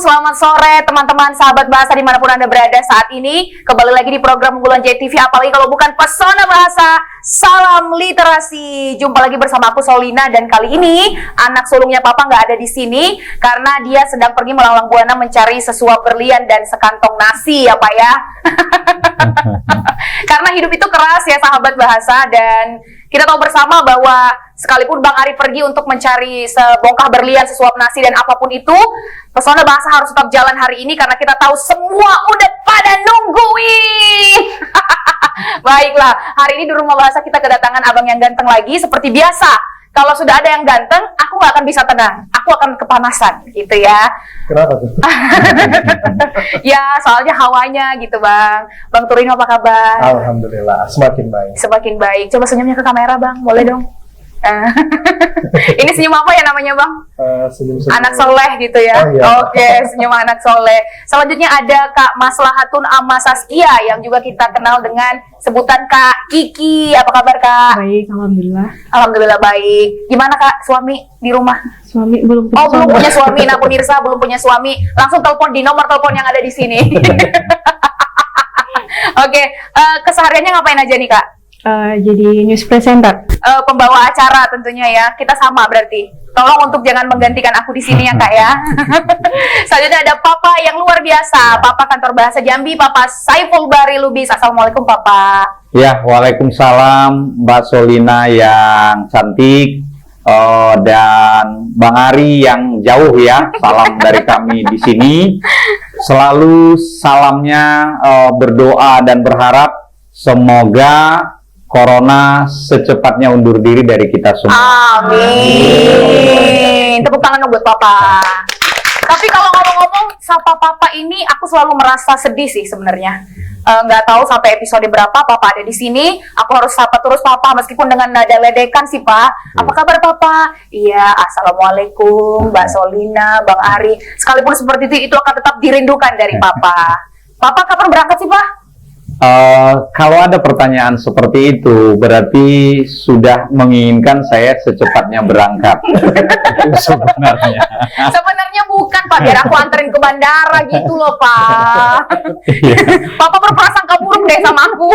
selamat sore teman-teman sahabat bahasa dimanapun Anda berada saat ini. Kembali lagi di program unggulan JTV, apalagi kalau bukan Pesona Bahasa, Salam Literasi. Jumpa lagi bersama aku Solina, dan kali ini anak sulungnya Papa nggak ada di sini karena dia sedang pergi melalang buana mencari sesuap berlian dan sekantong nasi ya Pak ya. Karena hidup itu keras ya sahabat bahasa, dan kita tahu bersama bahwa sekalipun Bang Ari pergi untuk mencari sebongkah berlian, sesuap nasi, dan apapun itu, Pesona Bahasa harus tetap jalan hari ini karena kita tahu semua udah pada nungguin. Baiklah, hari ini di Rumah Bahasa kita kedatangan abang yang ganteng lagi. Seperti biasa, kalau sudah ada yang ganteng, aku nggak akan bisa tenang. Aku akan kepanasan, gitu ya. Kenapa tuh? Ya, soalnya hawanya gitu, Bang. Bang Turino, apa kabar? Alhamdulillah, semakin baik. Semakin baik. Coba senyumnya ke kamera, Bang. Boleh dong? Ini senyum apa ya namanya, Bang? Senyum-senyum. Anak soleh gitu ya. Oh, iya. Oke, senyum anak soleh. Selanjutnya ada Kak Maslahatun Amma Saskia yang juga kita kenal dengan sebutan Kak Kiki. Apa kabar, Kak? Baik, alhamdulillah. Alhamdulillah baik. Gimana, Kak, suami di rumah? Suami belum punya. Oh, belum punya suami. Nah, pemirsa belum punya suami. Langsung telepon di nomor telepon yang ada di sini. Oke, kesehariannya ngapain aja nih, Kak? Jadi news presenter. Pembawa acara tentunya ya. Kita sama berarti. Tolong untuk jangan menggantikan aku di sini ya, Kak ya. Selanjutnya ada Papa yang luar biasa, Papa kantor bahasa Jambi, Papa Saiful Bari Lubis. Assalamualaikum, Papa. Ya, waalaikumsalam Mbak Solina yang cantik, dan Bang Ari yang jauh ya. Salam dari kami di sini. Selalu salamnya berdoa dan berharap semoga Corona secepatnya undur diri dari kita semua. Amin. Tepuk tangan dong buat Papa. Tapi kalau ngomong-ngomong, sapa Papa ini aku selalu merasa sedih sih sebenarnya. Nggak tahu sampai episode berapa Papa ada di sini. Aku harus sapa terus Papa meskipun dengan nada ledekan sih Pak. Apa kabar Papa? Iya, assalamualaikum Mbak Solina, Bang Ari. Sekalipun seperti itu akan tetap dirindukan dari Papa. Papa kapan berangkat sih Pak? Kalau ada pertanyaan seperti itu, berarti sudah menginginkan saya secepatnya berangkat. Sebenarnya. Sebenarnya bukan Pak, biar aku anterin ke bandara gitu loh Pak. Papa berprasangka buruk deh sama aku.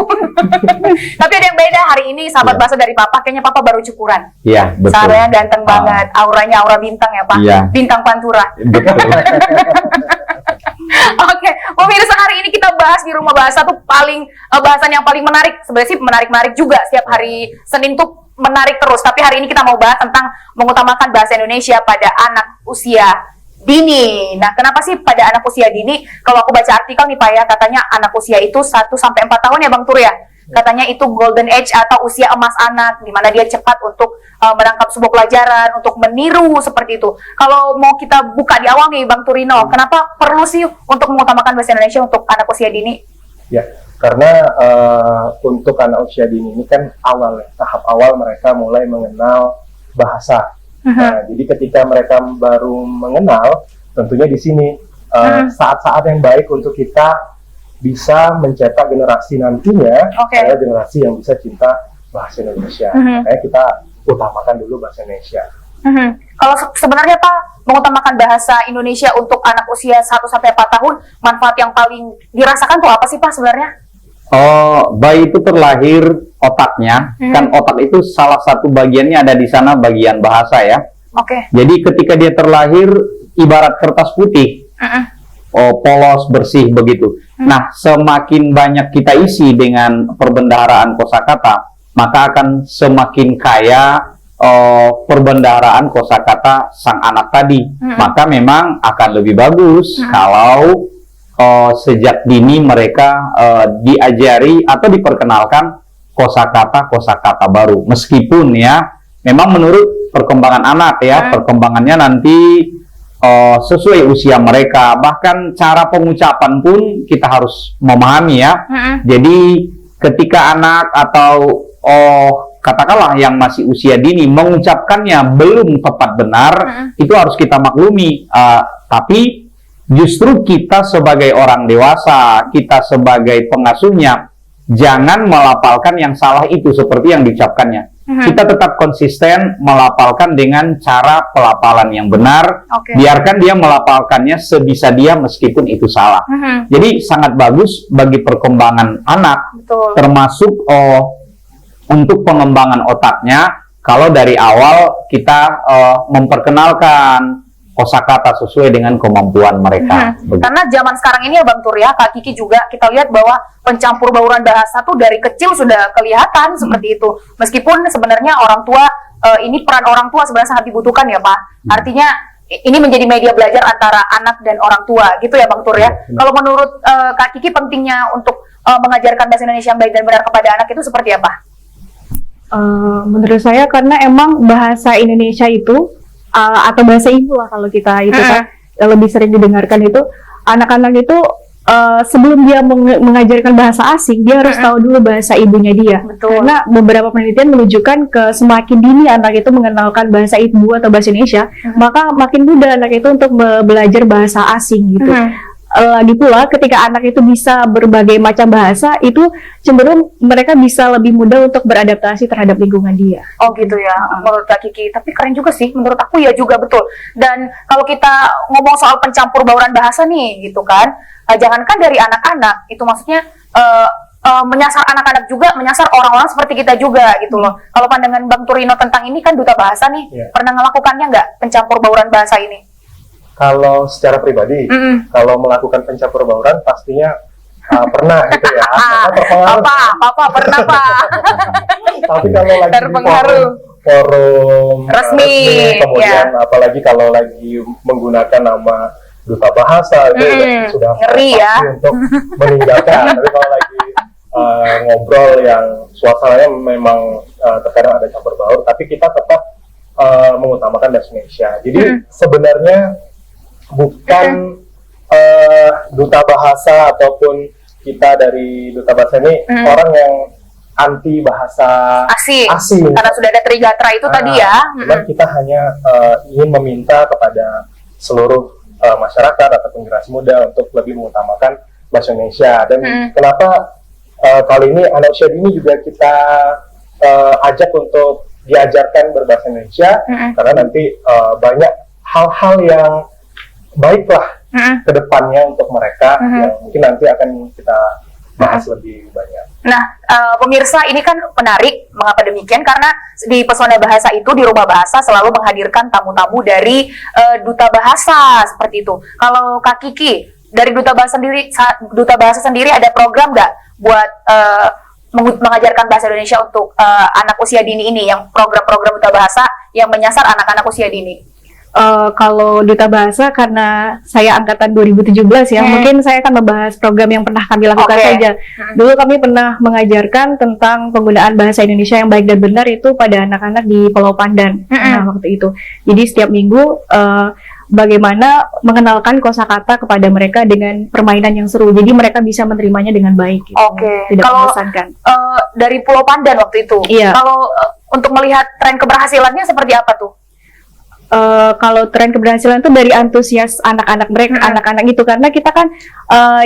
Tapi ada yang beda hari ini, sahabat bahasa dari Papa, kayaknya Papa baru cukuran. Iya, betul. Saranya ganteng banget, auranya aura bintang ya Pak. Iya. Bintang Pantura. Betul. Oke, pemirsa, hari ini kita bahas di Rumah Bahasa tuh bahasan yang paling menarik. Sebenarnya sih menarik-menarik juga, setiap hari Senin tuh menarik terus. Tapi hari ini kita mau bahas tentang mengutamakan bahasa Indonesia pada anak usia dini. Nah, kenapa sih pada anak usia dini? Kalau aku baca artikel nih Pak ya, katanya anak usia itu 1 sampai 4 tahun ya Bang Tur ya. Katanya itu golden age atau usia emas anak, di mana dia cepat untuk menangkap sebuah pelajaran, untuk meniru seperti itu. Kalau mau kita buka di awal nih Bang Turino, kenapa perlu sih untuk mengutamakan bahasa Indonesia untuk anak usia dini? Ya, karena untuk anak usia dini ini kan tahap awal mereka mulai mengenal bahasa. Nah, jadi ketika mereka baru mengenal, tentunya di sini saat-saat yang baik untuk kita bisa mencetak generasi nantinya, adalah generasi yang bisa cinta bahasa Indonesia. Makanya kita utamakan dulu bahasa Indonesia. Kalau sebenarnya Pak, mengutamakan bahasa Indonesia untuk anak usia 1 sampai 4 tahun, manfaat yang paling dirasakan tuh apa sih Pak sebenarnya? Bayi itu terlahir otaknya, kan otak itu salah satu bagiannya ada di sana, bagian bahasa ya. Jadi ketika dia terlahir ibarat kertas putih, polos, bersih begitu. Nah, semakin banyak kita isi dengan perbendaharaan kosakata, maka akan semakin kaya perbendaharaan kosakata sang anak tadi. Maka memang akan lebih bagus kalau sejak dini mereka diajari atau diperkenalkan kosakata baru. Meskipun ya, memang menurut perkembangan anak ya, perkembangannya nanti sesuai usia mereka. Bahkan cara pengucapan pun kita harus memahami ya. Jadi ketika anak atau katakanlah yang masih usia dini mengucapkannya belum tepat benar, itu harus kita maklumi. Tapi justru kita sebagai orang dewasa, kita sebagai pengasuhnya, jangan melafalkan yang salah itu seperti yang diucapkannya. kita tetap konsisten melafalkan dengan cara pelafalan yang benar. Biarkan dia melafalkannya sebisa dia meskipun itu salah. Jadi sangat bagus bagi perkembangan anak, termasuk untuk pengembangan otaknya. Kalau dari awal kita memperkenalkan kosakata sesuai dengan kemampuan mereka. Karena zaman sekarang ini ya Bang Tur ya, Kak Kiki juga kita lihat bahwa pencampur bauran bahasa tuh dari kecil sudah kelihatan seperti itu. Meskipun sebenarnya orang tua, ini peran orang tua sebenarnya sangat dibutuhkan ya Pak. Artinya ini menjadi media belajar antara anak dan orang tua gitu ya Bang Tur ya. Kalau menurut Kak Kiki pentingnya untuk mengajarkan bahasa Indonesia yang baik dan benar kepada anak itu seperti apa? Menurut saya karena emang bahasa Indonesia itu atau bahasa ibu lah kalau kita itu kan lebih sering didengarkan itu anak-anak itu sebelum dia mengajarkan bahasa asing dia harus tahu dulu bahasa ibunya dia. Karena beberapa penelitian menunjukkan ke semakin dini anak itu mengenalkan bahasa ibu atau bahasa Indonesia maka makin mudah anak itu untuk belajar bahasa asing gitu. Lagi pula ketika anak itu bisa berbagai macam bahasa itu cenderung mereka bisa lebih mudah untuk beradaptasi terhadap lingkungan dia. Oh gitu ya, menurut Kak Kiki. Tapi keren juga sih, menurut aku ya juga betul. Dan kalau kita ngomong soal pencampur bauran bahasa nih gitu kan, jangankan dari anak-anak, itu maksudnya menyasar anak-anak juga, menyasar orang-orang seperti kita juga gitu loh. Kalau pandangan Bang Turino tentang ini kan duta bahasa nih, pernah melakukannya nggak pencampur bauran bahasa ini? Kalau secara pribadi, kalau melakukan pencampur bauran pastinya pernah gitu ya. Papa pernah Pak. Tapi kalau lagi forum resmi kemudian apalagi kalau lagi menggunakan nama duta bahasa itu sudah ngeri ya untuk meninggalkan. Tapi kalau lagi ngobrol yang suasananya memang terkadang ada campur baur, tapi kita tetap mengutamakan bahasa Indonesia. Jadi sebenarnya bukan duta bahasa ataupun kita dari duta bahasa ini orang yang anti bahasa asing karena sudah ada trigatra itu tadi ya. Dan kita hanya ingin meminta kepada seluruh masyarakat ataupun generasi muda untuk lebih mengutamakan bahasa Indonesia. Dan kenapa kali ini anak usia dini juga kita ajak untuk diajarkan berbahasa Indonesia, karena nanti banyak hal-hal yang baiklah ke depannya untuk mereka yang mungkin nanti akan kita bahas lebih banyak. Nah, pemirsa ini kan menarik. Mengapa demikian? Karena di Pesona Bahasa itu di Rumah Bahasa selalu menghadirkan tamu-tamu dari duta bahasa seperti itu. Kalau Kak Kiki dari duta bahasa sendiri ada program nggak buat mengajarkan bahasa Indonesia untuk anak usia dini ini, yang program-program duta bahasa yang menyasar anak-anak usia dini? Kalau duta bahasa karena saya angkatan 2017 ya, mungkin saya akan membahas program yang pernah kami lakukan saja. Dulu kami pernah mengajarkan tentang penggunaan bahasa Indonesia yang baik dan benar itu pada anak-anak di Pulau Pandan. Nah, waktu itu. Jadi setiap minggu bagaimana mengenalkan kosakata kepada mereka dengan permainan yang seru. Jadi mereka bisa menerimanya dengan baik. Gitu. Tidak membosankan. Dari Pulau Pandan waktu itu. Kalau untuk melihat tren keberhasilannya seperti apa tuh? Kalau tren keberhasilan itu dari antusias anak-anak mereka, anak-anak itu, karena kita kan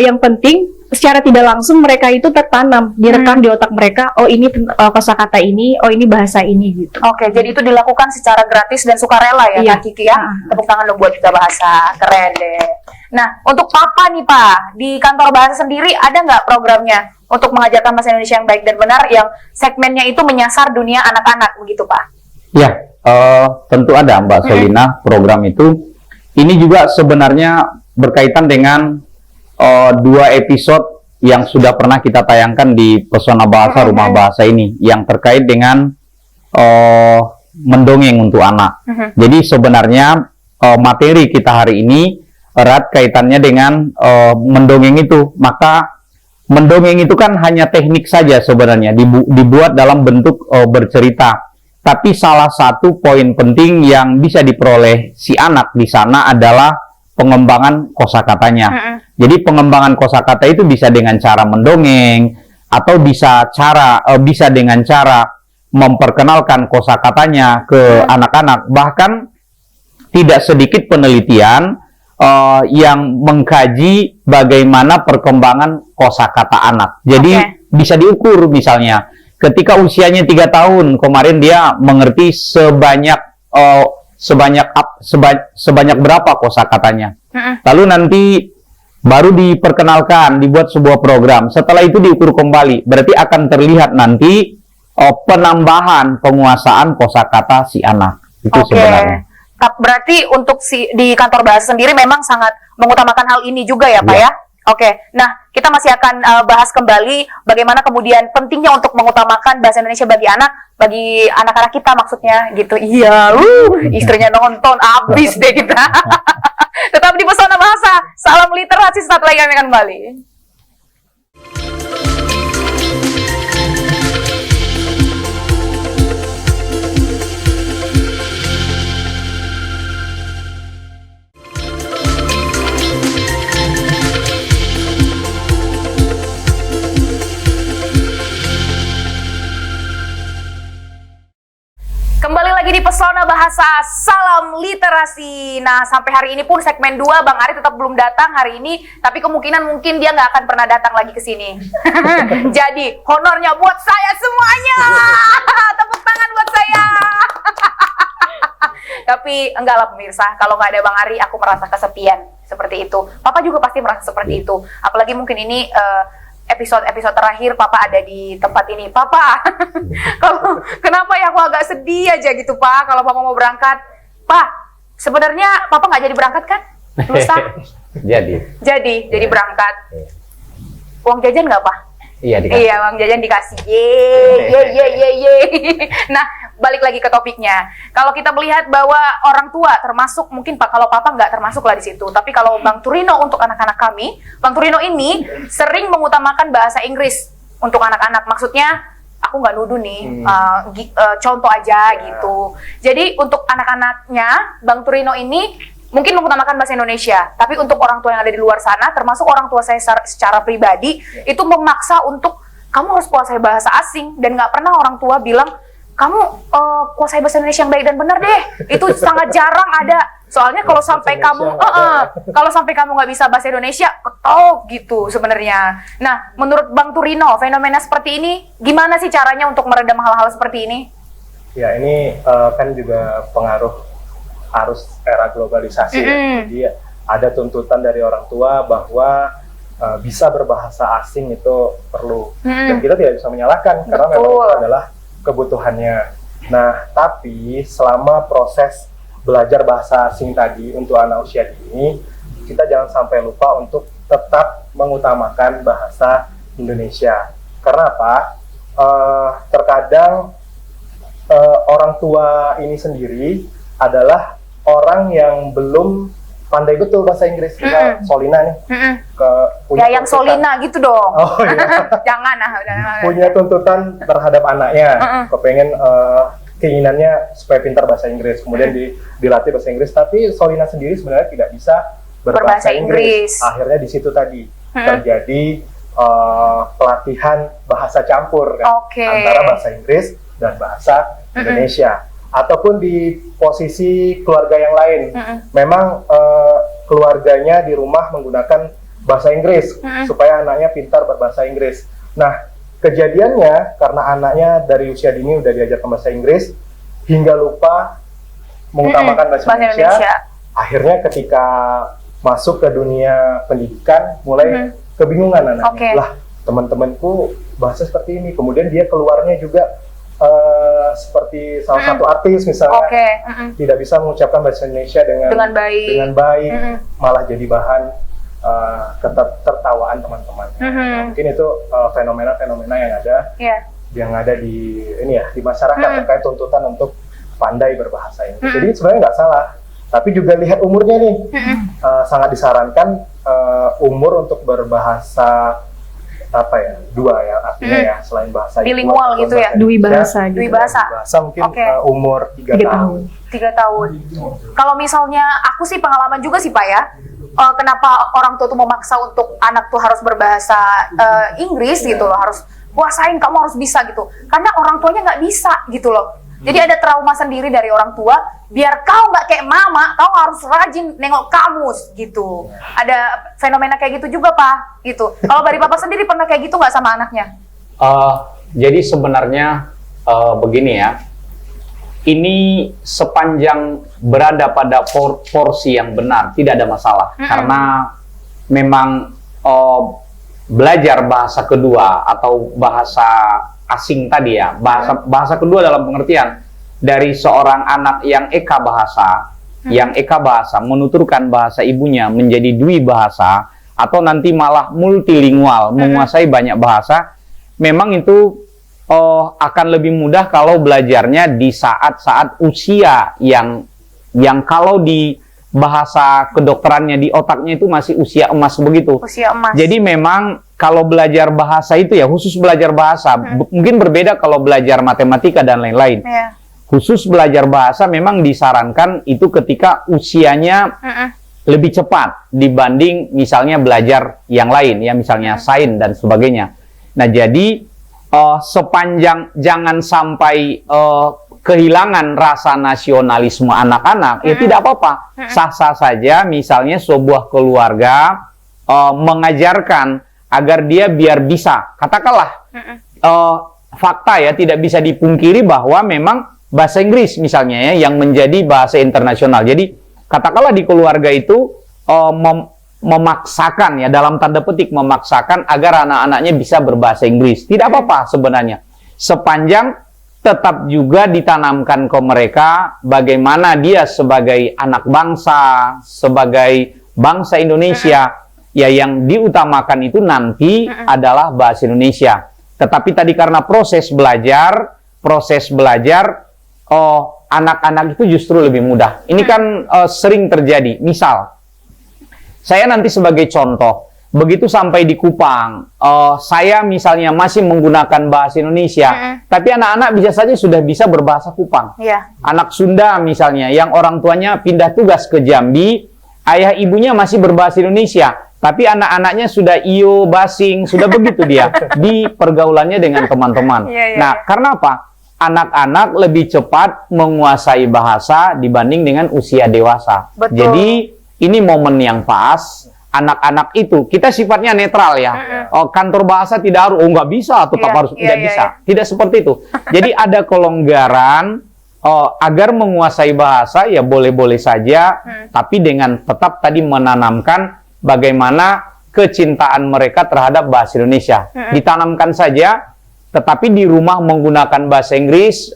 yang penting secara tidak langsung mereka itu tertanam, direkam di otak mereka. Oh ini kosakata ini, oh ini bahasa ini gitu. Jadi itu dilakukan secara gratis dan sukarela ya, Kak Kiki ya. Tepuk tangan dong buat duta bahasa, keren deh. Nah, untuk Papa nih Pak, di kantor bahasa sendiri ada nggak programnya untuk mengajarkan bahasa Indonesia yang baik dan benar, yang segmennya itu menyasar dunia anak-anak begitu Pak? Ya. Tentu ada Mbak Selina program itu. Ini juga sebenarnya berkaitan dengan 2 episode yang sudah pernah kita tayangkan di Pesona Bahasa Rumah Bahasa ini, yang terkait dengan mendongeng untuk anak. Jadi sebenarnya materi kita hari ini erat kaitannya dengan mendongeng itu. Maka mendongeng itu kan hanya teknik saja sebenarnya, dibuat dalam bentuk bercerita. Tapi salah satu poin penting yang bisa diperoleh si anak di sana adalah pengembangan kosakatanya. Jadi pengembangan kosakata itu bisa dengan cara mendongeng, atau bisa dengan cara memperkenalkan kosakatanya ke anak-anak. Bahkan tidak sedikit penelitian yang mengkaji bagaimana perkembangan kosakata anak. Jadi bisa diukur misalnya. ketika usianya 3 tahun, kemarin dia mengerti sebanyak berapa kosakatanya. Lalu nanti baru diperkenalkan, dibuat sebuah program. Setelah itu diukur kembali, berarti akan terlihat nanti penambahan penguasaan kosakata si anak. Itu sebenarnya. Berarti untuk di kantor bahasa sendiri memang sangat mengutamakan hal ini juga ya, Pak ya? Oke, nah kita masih akan bahas kembali bagaimana kemudian pentingnya untuk mengutamakan bahasa Indonesia bagi anak-anak kita maksudnya gitu. Iya, istrinya nonton, abis deh kita. Tetap di Pesona Bahasa, salam literasi, sesaat lagi kami akan kembali. Kembali lagi di Pesona Bahasa, salam literasi. Nah, sampai hari ini pun segmen 2 Bang Ari tetap belum datang hari ini, tapi kemungkinan mungkin dia nggak akan pernah datang lagi ke sini. Jadi, honornya buat saya semuanya. Tepuk tangan buat saya. Tapi enggak lah pemirsa, kalau nggak ada Bang Ari, aku merasa kesepian seperti itu. Papa juga pasti merasa seperti itu. Apalagi mungkin ini episode terakhir Papa ada di tempat ini. Papa, kalau kenapa ya aku agak sedih aja gitu Pak kalau Papa mau berangkat. Pak, sebenarnya Papa nggak jadi berangkat kan? Lusa? Jadi berangkat. Uang jajan nggak Pak? Iya, dikasih. Iya, uang jajan dikasih. Ye. Nah, balik lagi ke topiknya. Kalau kita melihat bahwa orang tua termasuk, mungkin Pak, kalau Papa nggak termasuk lah di situ. Tapi kalau Bang Turino untuk anak-anak kami, Bang Turino ini sering mengutamakan bahasa Inggris untuk anak-anak. Maksudnya, aku nggak nuduh nih, contoh aja gitu. Jadi untuk anak-anaknya, Bang Turino ini mungkin mengutamakan bahasa Indonesia, tapi untuk orang tua yang ada di luar sana, termasuk orang tua saya secara pribadi, itu memaksa untuk kamu harus kuasai bahasa asing, dan nggak pernah orang tua bilang kamu kuasai bahasa Indonesia yang baik dan benar deh. Itu sangat jarang ada. Soalnya kalau sampai kamu nggak bisa bahasa Indonesia, ketok gitu sebenarnya. Nah, menurut Bang Turino, fenomena seperti ini gimana sih caranya untuk meredam hal-hal seperti ini? Ya, ini kan juga pengaruh arus era globalisasi. Ya. Jadi ada tuntutan dari orang tua bahwa bisa berbahasa asing itu perlu. Dan kita tidak bisa menyalahkan karena memang itu adalah kebutuhannya. Nah, tapi selama proses belajar bahasa asing tadi untuk anak usia dini, kita jangan sampai lupa untuk tetap mengutamakan bahasa Indonesia. Karena apa? Terkadang orang tua ini sendiri adalah orang yang belum pandai betul bahasa Inggris. Kita Solina nih, punya yang Solina gitu dong. Oh, iya. Jangan. Punya tuntutan terhadap anaknya, kepengen keinginannya supaya pintar bahasa Inggris, kemudian dilatih bahasa Inggris. Tapi Solina sendiri sebenarnya tidak bisa berbahasa Inggris. Akhirnya di situ tadi terjadi pelatihan bahasa campur kan, antara bahasa Inggris dan bahasa Indonesia. Ataupun di posisi keluarga yang lain, memang keluarganya di rumah menggunakan bahasa Inggris supaya anaknya pintar berbahasa Inggris. Nah, kejadiannya karena anaknya dari usia dini udah diajarkan bahasa Inggris hingga lupa mengutamakan bahasa Indonesia. Akhirnya ketika masuk ke dunia pendidikan mulai kebingungan anaknya. Lah, teman-temanku bahasa seperti ini, kemudian dia keluarnya juga seperti salah satu artis misalnya, tidak bisa mengucapkan bahasa Indonesia dengan baik, malah jadi bahan ketertawaan teman-temannya. Mungkin itu fenomena-fenomena yang ada di di masyarakat terkait tuntutan untuk pandai berbahasa Inggris. Jadi sebenarnya nggak salah, tapi juga lihat umurnya nih. Sangat disarankan umur untuk berbahasa dua ya, artinya ya selain bahasa bilingual gitu ya, dui bahasa mungkin umur 3 tahun. 3 tahun. Kalau misalnya aku sih pengalaman juga sih Pak ya, kenapa orang tua tuh memaksa untuk anak tuh harus berbahasa Inggris gitu loh, harus kuasain, kamu harus bisa gitu, karena orang tuanya nggak bisa gitu loh. Jadi ada trauma sendiri dari orang tua, biar kau nggak kayak mama, kau harus rajin nengok kamus gitu. Ada fenomena kayak gitu juga Pak, gitu. Kalau dari Papa sendiri pernah kayak gitu nggak sama anaknya? Jadi sebenarnya begini ya, ini sepanjang berada pada porsi yang benar tidak ada masalah, karena memang belajar bahasa kedua atau bahasa asing tadi ya, bahasa kedua dalam pengertian dari seorang anak yang eka bahasa, menuturkan bahasa ibunya menjadi dwi bahasa, atau nanti malah multilingual, menguasai banyak bahasa, memang itu akan lebih mudah kalau belajarnya di saat-saat usia yang kalau di bahasa kedokterannya di otaknya itu masih usia emas begitu. Usia emas. Jadi memang kalau belajar bahasa itu ya, khusus belajar bahasa, mungkin berbeda kalau belajar matematika dan lain-lain. Yeah. Khusus belajar bahasa memang disarankan itu ketika usianya lebih cepat dibanding misalnya belajar yang lain ya, misalnya sains dan sebagainya. Nah, jadi sepanjang jangan sampai kehilangan rasa nasionalisme anak-anak, ya tidak apa-apa, sah-sah saja. Misalnya sebuah keluarga mengajarkan agar dia biar bisa, katakanlah fakta ya, tidak bisa dipungkiri bahwa memang bahasa Inggris misalnya ya yang menjadi bahasa internasional. Jadi katakanlah di keluarga itu memaksakan ya, dalam tanda petik memaksakan agar anak-anaknya bisa berbahasa Inggris. Tidak apa-apa sebenarnya, sepanjang tetap juga ditanamkan ke mereka bagaimana dia sebagai anak bangsa, sebagai bangsa Indonesia, ya yang diutamakan itu nanti adalah bahasa Indonesia. Tetapi tadi karena proses belajar, anak-anak itu justru lebih mudah. Ini kan sering terjadi. Misal, saya nanti sebagai contoh, begitu sampai di Kupang, saya misalnya masih menggunakan bahasa Indonesia, tapi anak-anak bisa saja sudah bisa berbahasa Kupang. Anak Sunda misalnya, yang orang tuanya pindah tugas ke Jambi, ayah ibunya masih berbahasa Indonesia, tapi anak-anaknya sudah iyo, basing, sudah begitu dia di pergaulannya dengan teman-teman. Nah, karena apa? Anak-anak lebih cepat menguasai bahasa dibanding dengan usia dewasa. Betul. Jadi ini momen yang pas. Anak-anak itu kita sifatnya netral ya. Kantor bahasa tidak harus, nggak bisa, tetap harus tidak bisa. Tidak seperti itu. Jadi ada kelonggaran agar menguasai bahasa ya boleh-boleh saja, tapi dengan tetap tadi menanamkan bagaimana kecintaan mereka terhadap bahasa Indonesia. Ditanamkan saja. Tetapi di rumah menggunakan bahasa Inggris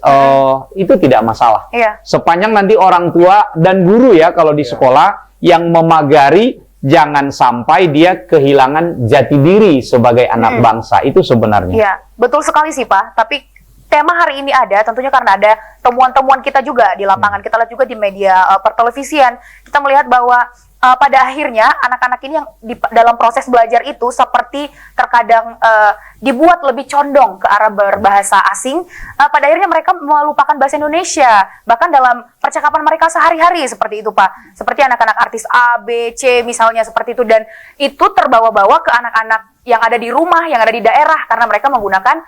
itu tidak masalah. Sepanjang nanti orang tua dan guru ya kalau di sekolah yang memagari, jangan sampai dia kehilangan jati diri sebagai anak bangsa. Itu sebenarnya. Iya, betul sekali sih Pak. Tapi tema hari ini ada tentunya karena ada temuan-temuan kita juga di lapangan. Kita lihat juga di media pertelevisian. Kita melihat bahwa pada akhirnya anak-anak ini yang dalam proses belajar itu seperti terkadang dibuat lebih condong ke arah berbahasa asing. Pada akhirnya mereka melupakan bahasa Indonesia, bahkan dalam percakapan mereka sehari-hari seperti itu Pak. Seperti anak-anak artis A, B, C misalnya seperti itu, dan itu terbawa-bawa ke anak-anak yang ada di rumah, yang ada di daerah karena mereka menggunakan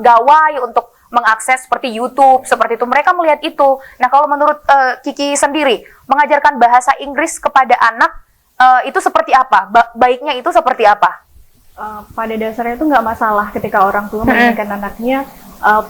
gawai untuk mengakses seperti YouTube, seperti itu. Mereka melihat itu. Nah, kalau menurut Kiki sendiri, mengajarkan bahasa Inggris kepada anak itu seperti apa? Baiknya itu seperti apa? Pada dasarnya itu nggak masalah ketika orang tua menginginkan anaknya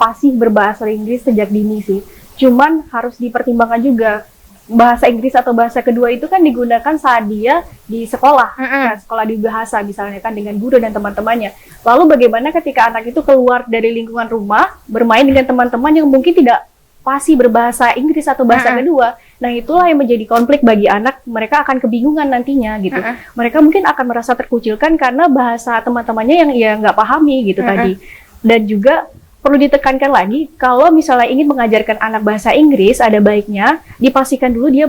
fasih berbahasa Inggris sejak dini sih. Cuman harus dipertimbangkan juga. Bahasa Inggris atau bahasa kedua itu kan digunakan saat dia di sekolah, sekolah di bahasa misalnya kan dengan guru dan teman-temannya. Lalu bagaimana ketika anak itu keluar dari lingkungan rumah, bermain dengan teman-teman yang mungkin tidak fasih berbahasa Inggris atau bahasa kedua. Nah, itulah yang menjadi konflik bagi anak. Mereka akan kebingungan nantinya gitu. Mereka mungkin akan merasa terkucilkan karena bahasa teman-temannya yang ia nggak pahami gitu tadi. Dan juga perlu ditekankan lagi, kalau misalnya ingin mengajarkan anak bahasa Inggris, ada baiknya dipastikan dulu dia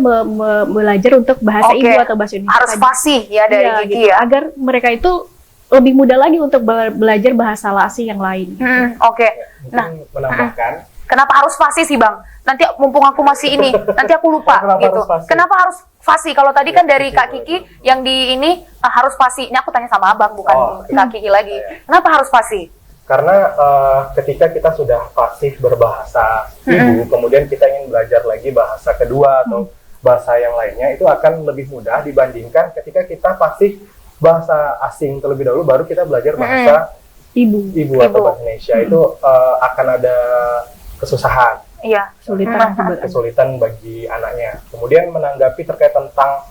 belajar untuk bahasa ibu atau bahasa Indonesia. Harus fasih ya dari Kiki gitu, agar mereka itu lebih mudah lagi untuk belajar bahasa asing yang lain. Nah, menambahkan, kenapa harus fasih sih Bang? Nanti mumpung aku masih ini, nanti aku lupa gitu. Kenapa harus fasih? Kalau tadi kan dari Kak Kiki yang di ini harus fasih. Ini aku tanya sama Abang, bukan Kak Kiki lagi. Kenapa harus fasih? Karena ketika kita sudah fasih berbahasa ibu, kemudian kita ingin belajar lagi bahasa kedua atau bahasa yang lainnya, itu akan lebih mudah dibandingkan ketika kita fasih bahasa asing terlebih dahulu, baru kita belajar bahasa ibu atau bahasa Indonesia itu akan ada kesusahan. Iya. Kesulitan bagi anaknya. Kemudian menanggapi terkait tentang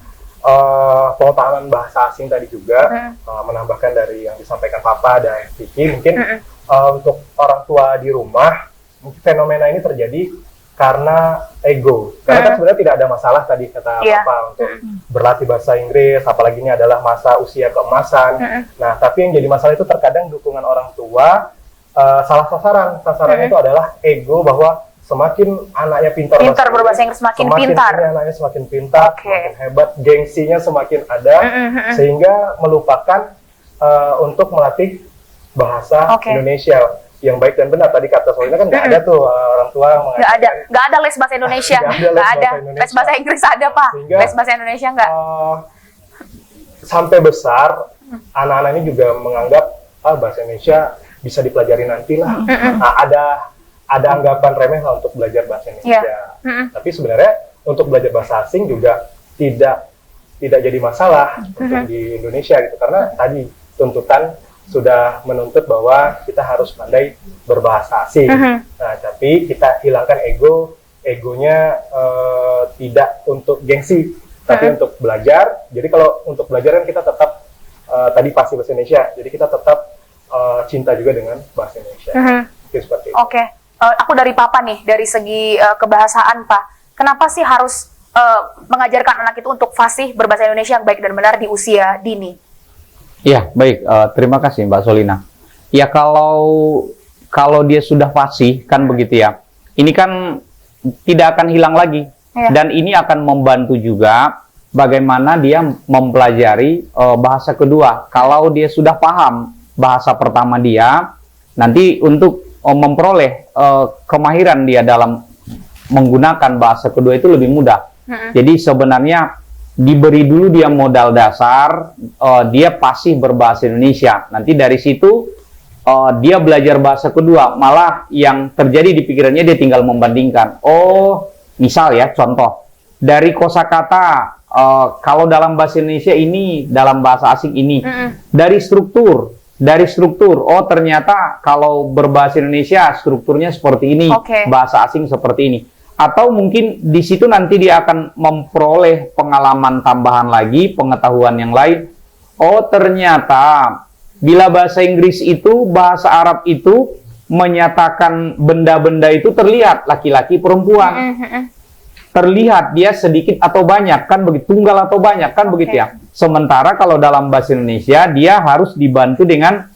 pengetahuan bahasa asing tadi juga, menambahkan dari yang disampaikan Papa dan Vicky, mungkin untuk orang tua di rumah, mungkin fenomena ini terjadi karena ego. Karena kan sebenarnya tidak ada masalah tadi kata Papa untuk berlatih bahasa Inggris, apalagi ini adalah masa usia keemasan. Nah, tapi yang jadi masalah itu terkadang dukungan orang tua salah sasaran. Sasarannya itu adalah ego, bahwa semakin anaknya pintar berbahasa Inggris, semakin pintar. Anaknya semakin pintar, semakin hebat, gengsinya semakin ada, sehingga melupakan untuk melatih bahasa Indonesia yang baik dan benar. Tadi kata Solina kan nggak ada tuh orang tua mengajarkan. Nggak ada les bahasa Indonesia. Nggak ada. Les bahasa Inggris ada, Pak. Sehingga, les bahasa Indonesia nggak. Sampai besar, anak-anak ini juga menganggap bahasa Indonesia bisa dipelajari nantilah. Nah, ada anggapan remeh lah untuk belajar bahasa Indonesia. Tapi sebenarnya untuk belajar bahasa asing juga tidak jadi masalah untuk di Indonesia gitu, karena tadi tuntutan sudah menuntut bahwa kita harus pandai berbahasa asing. Nah, tapi kita hilangkan egonya tidak untuk gengsi, tapi untuk belajar. Jadi kalau untuk belajar kan kita tetap tadi pasti bahasa Indonesia. Jadi kita tetap cinta juga dengan bahasa Indonesia. Seperti itu. Oke. Aku dari Papa nih, dari segi kebahasaan, Pak. Kenapa sih harus mengajarkan anak itu untuk fasih berbahasa Indonesia yang baik dan benar di usia dini? Ya, baik. Terima kasih Mbak Solina. Ya, kalau dia sudah fasih, kan begitu ya. Ini kan tidak akan hilang lagi. Dan ini akan membantu juga bagaimana dia mempelajari bahasa kedua. Kalau dia sudah paham bahasa pertama dia, nanti untuk memperoleh kemahiran dia dalam menggunakan bahasa kedua itu lebih mudah. Jadi sebenarnya diberi dulu dia modal dasar, dia fasih berbahasa Indonesia. Nanti dari situ dia belajar bahasa kedua, malah yang terjadi di pikirannya dia tinggal membandingkan. Oh, misal ya, contoh dari kosakata, kalau dalam bahasa Indonesia ini, dalam bahasa asing ini, dari struktur, oh ternyata kalau berbahasa Indonesia strukturnya seperti ini, bahasa asing seperti ini. Atau mungkin di situ nanti dia akan memperoleh pengalaman tambahan lagi, pengetahuan yang lain. Oh ternyata bila bahasa Inggris itu, bahasa Arab itu menyatakan benda-benda itu terlihat laki-laki perempuan. Terlihat dia sedikit atau banyak, kan begitu, tunggal atau banyak, kan begitu ya. Sementara kalau dalam bahasa Indonesia dia harus dibantu dengan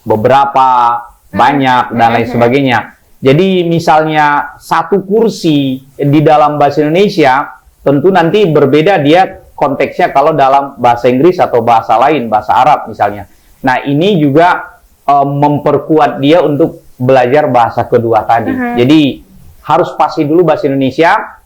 beberapa, banyak dan lain sebagainya. Jadi misalnya satu kursi di dalam bahasa Indonesia tentu nanti berbeda dia konteksnya kalau dalam bahasa Inggris atau bahasa lain, bahasa Arab misalnya. Nah ini juga memperkuat dia untuk belajar bahasa kedua tadi. Jadi harus fasih dulu bahasa Indonesia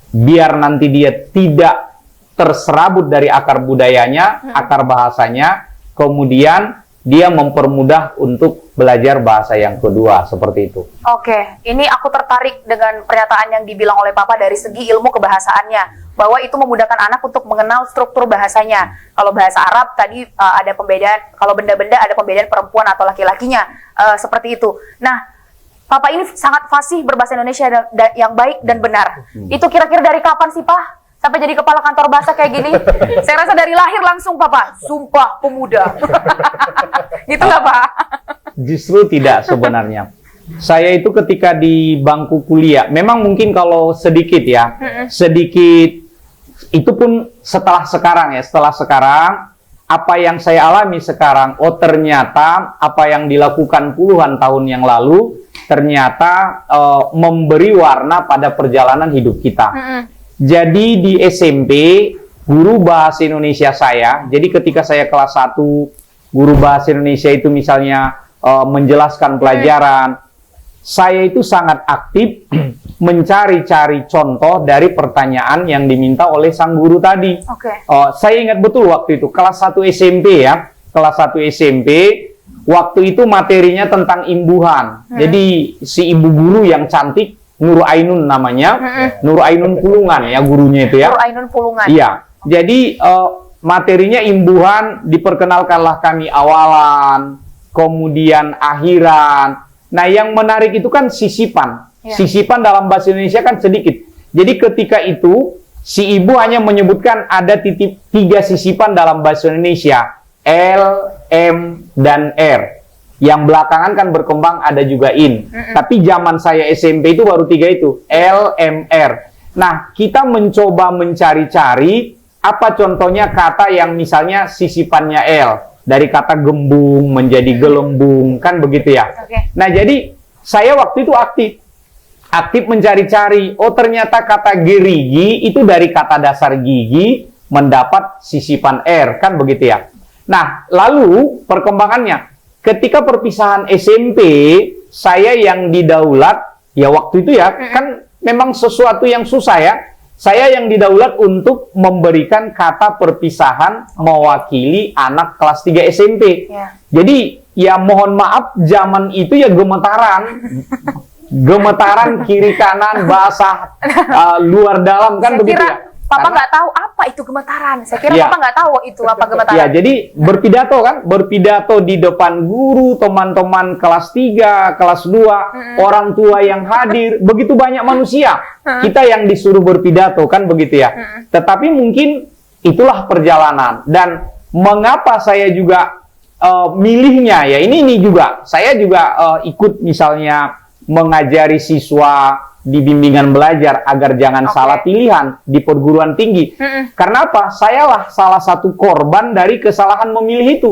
biar nanti dia tidak terserabut dari akar budayanya, akar bahasanya, kemudian dia mempermudah untuk belajar bahasa yang kedua, seperti itu. Oke, ini aku tertarik dengan pernyataan yang dibilang oleh Papa dari segi ilmu kebahasaannya, bahwa itu memudahkan anak untuk mengenal struktur bahasanya. Kalau bahasa Arab tadi ada pembedaan, kalau benda-benda ada pembedaan perempuan atau laki-lakinya, seperti itu. Nah, Papa ini sangat fasih berbahasa Indonesia yang baik dan benar. Itu kira-kira dari kapan sih, Pak? Sampai jadi kepala kantor bahasa kayak gini? Saya rasa dari lahir langsung, Papa. Sumpah pemuda. Gitu nggak, Pak? Justru tidak sebenarnya. Saya itu ketika di bangku kuliah, memang mungkin kalau sedikit ya, sedikit, itu pun setelah sekarang ya, setelah sekarang, apa yang saya alami sekarang, oh ternyata apa yang dilakukan puluhan tahun yang lalu, ternyata memberi warna pada perjalanan hidup kita. Jadi di SMP, guru bahasa Indonesia saya, jadi ketika saya kelas 1, guru bahasa Indonesia itu misalnya menjelaskan pelajaran, saya itu sangat aktif mencari-cari contoh dari pertanyaan yang diminta oleh sang guru tadi. Saya ingat betul waktu itu, kelas 1 SMP ya, kelas 1 SMP, waktu itu materinya tentang imbuhan. Jadi si ibu guru yang cantik, Nur Ainun namanya, Nur Ainun Pulungan ya gurunya itu ya. Nur Ainun Pulungan. Iya, jadi materinya imbuhan, diperkenalkanlah kami awalan, kemudian akhiran. Nah, yang menarik itu kan sisipan. Sisipan dalam bahasa Indonesia kan sedikit. Jadi ketika itu si ibu hanya menyebutkan ada titik 3 sisipan dalam bahasa Indonesia, L, M, dan R. Yang belakangan kan berkembang ada juga in. Tapi zaman saya SMP itu baru 3 itu, L, M, R. Nah, kita mencoba mencari-cari apa contohnya kata yang misalnya sisipannya L. Dari kata gembung menjadi gelembung, kan begitu ya. Nah, jadi saya waktu itu aktif mencari-cari. Oh, ternyata kata gerigi itu dari kata dasar gigi mendapat sisipan R, kan begitu ya. Nah, lalu perkembangannya ketika perpisahan SMP, saya yang didaulat ya waktu itu ya, kan memang sesuatu yang susah ya. Saya yang didaulat untuk memberikan kata perpisahan mewakili anak kelas 3 SMP. Jadi ya mohon maaf, zaman itu ya gemetaran. Gemetaran kiri kanan, basah, luar dalam, kan begitu ya. Papa nggak tahu apa itu gemetaran. Saya kira Papa nggak tahu itu apa gemetaran. Ya, jadi berpidato kan, berpidato di depan guru, teman-teman kelas 3, kelas 2, orang tua yang hadir, begitu banyak manusia. Kita yang disuruh berpidato kan begitu ya. Tetapi mungkin itulah perjalanan. Dan mengapa saya juga milihnya ya ini juga. Saya juga ikut misalnya mengajari siswa di bimbingan belajar agar jangan salah pilihan di perguruan tinggi. Karena apa? Sayalah salah satu korban dari kesalahan memilih itu.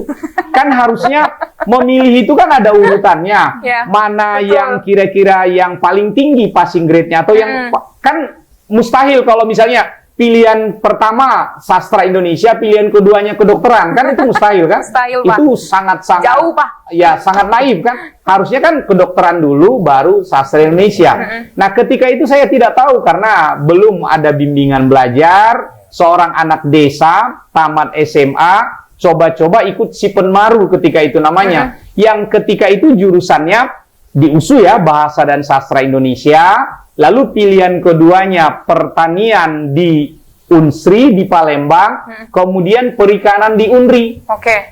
Kan harusnya memilih itu kan ada urutannya. Mana yang kira-kira yang paling tinggi passing grade-nya atau yang kan mustahil kalau misalnya pilihan pertama sastra Indonesia, pilihan keduanya kedokteran, kan itu mustahil kan? Mustahil, Pak. Itu sangat-sangat jauh, Pak. Ya, sangat naif kan? Harusnya kan kedokteran dulu baru sastra Indonesia. Nah, ketika itu saya tidak tahu karena belum ada bimbingan belajar, seorang anak desa tamat SMA coba-coba ikut Sipenmaru ketika itu namanya. Yang ketika itu jurusannya di USU ya, Bahasa dan Sastra Indonesia. Lalu pilihan keduanya pertanian di Unsri di Palembang, kemudian perikanan di Unri.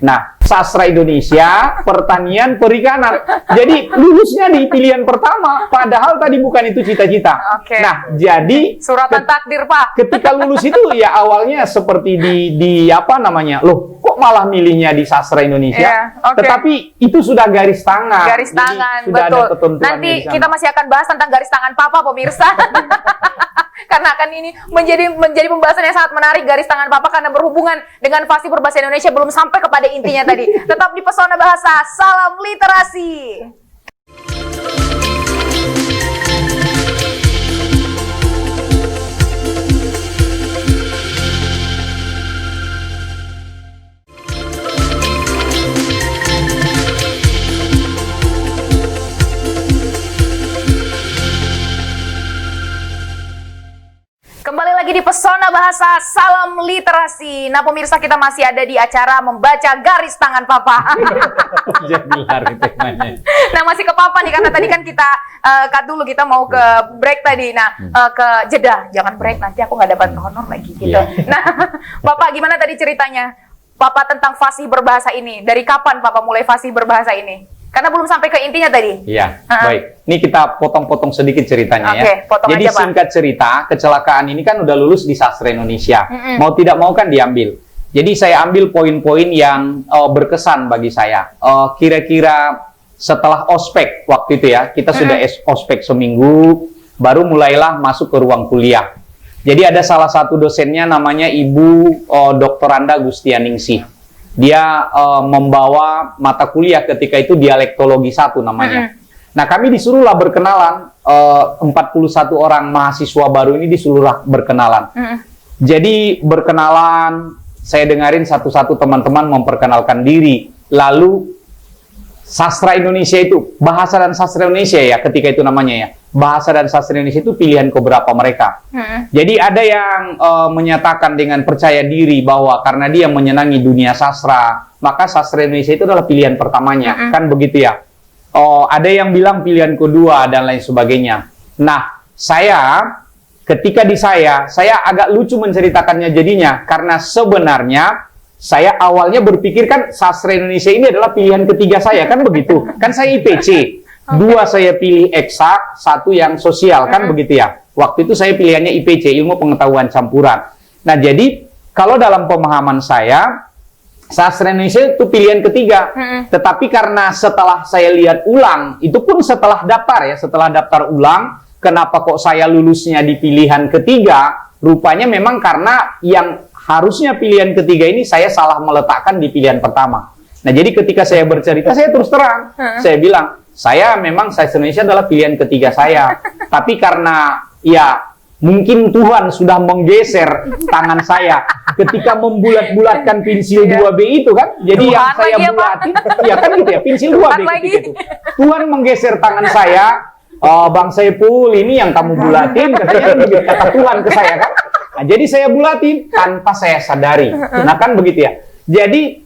Nah, sastra Indonesia, pertanian, perikanan. Jadi lulusnya di pilihan pertama, padahal tadi bukan itu cita-cita. Nah, jadi suratan takdir, Pak. Ketika lulus itu ya awalnya seperti di apa namanya? Loh, kok malah milihnya di sastra Indonesia? Tetapi itu sudah garis tangan. Garis tangan, sudah betul. ada ketentuannya. Nanti kita masih akan bahas tentang garis tangan Papa, pemirsa. Karena akan ini menjadi pembahasan yang sangat menarik, garis tangan Papa, karena berhubungan dengan fasih berbahasa Indonesia, belum sampai kepada intinya tadi. Tetap di Pesona Bahasa, salam literasi. Kembali lagi di Pesona Bahasa, salam literasi. Nah, pemirsa, kita masih ada di acara membaca garis tangan Papa. Jadi lari temanya. Nah, masih ke Papa nih, karena tadi kan kita cut dulu, kita mau ke break tadi. Nah, ke jeda, jangan break, nanti aku nggak dapat honor lagi gitu. Nah, Papa, gimana tadi ceritanya Papa tentang fasih berbahasa ini? Dari kapan Papa mulai fasih berbahasa ini? Karena belum sampai ke intinya tadi. Iya, baik. Ini kita potong-potong sedikit ceritanya ya. Jadi aja, singkat cerita, kecelakaan ini kan udah lulus di sastra Indonesia. Mau tidak mau kan diambil. Jadi saya ambil poin-poin yang berkesan bagi saya. Kira-kira setelah ospek waktu itu ya, kita sudah ospek seminggu, baru mulailah masuk ke ruang kuliah. Jadi ada salah satu dosennya namanya Ibu Dr. Randa Gustianingsih. Dia membawa mata kuliah ketika itu dialektologi 1 namanya. Nah, kami disuruhlah berkenalan, 41 orang mahasiswa baru ini disuruhlah berkenalan. Jadi berkenalan, saya dengarin satu-satu teman-teman memperkenalkan diri. Lalu sastra Indonesia itu, bahasa dan sastra Indonesia ya ketika itu namanya ya. Bahasa dan sastra Indonesia itu pilihan keberapa mereka. Jadi ada yang menyatakan dengan percaya diri bahwa karena dia menyenangi dunia sastra, maka sastra Indonesia itu adalah pilihan pertamanya. Kan begitu ya. Ada yang bilang pilihan kedua dan lain sebagainya. Nah, ketika di saya agak lucu menceritakannya jadinya. Karena sebenarnya saya awalnya berpikir kan sastra Indonesia ini adalah pilihan ketiga saya, kan begitu. Kan saya IPC, 2 saya pilih eksak, 1 yang sosial, kan begitu ya. Waktu itu saya pilihannya IPC, ilmu pengetahuan campuran. Nah, jadi kalau dalam pemahaman saya, sastra Indonesia itu pilihan ketiga. Tetapi karena setelah saya lihat ulang, itu pun setelah daftar ya, setelah daftar ulang, kenapa kok saya lulusnya di pilihan ketiga? Rupanya memang karena yang harusnya pilihan ketiga ini saya salah meletakkan di pilihan pertama. Nah, jadi ketika saya bercerita, saya terus terang. Saya bilang, saya memang sastra Indonesia adalah pilihan ketiga saya. Tapi karena ya mungkin Tuhan sudah menggeser tangan saya ketika membulat-bulatkan pensil 2B itu kan. Jadi Tuhan yang saya lagi, bulatin, ya kan gitu ya, pensil 2B ketika itu. Tuhan menggeser tangan saya, Bang Saiful, ini yang kamu bulatin, katanya kan begitu, kata Tuhan ke saya kan. Nah, jadi saya bulatin tanpa saya sadari. Nah kan begitu ya. Jadi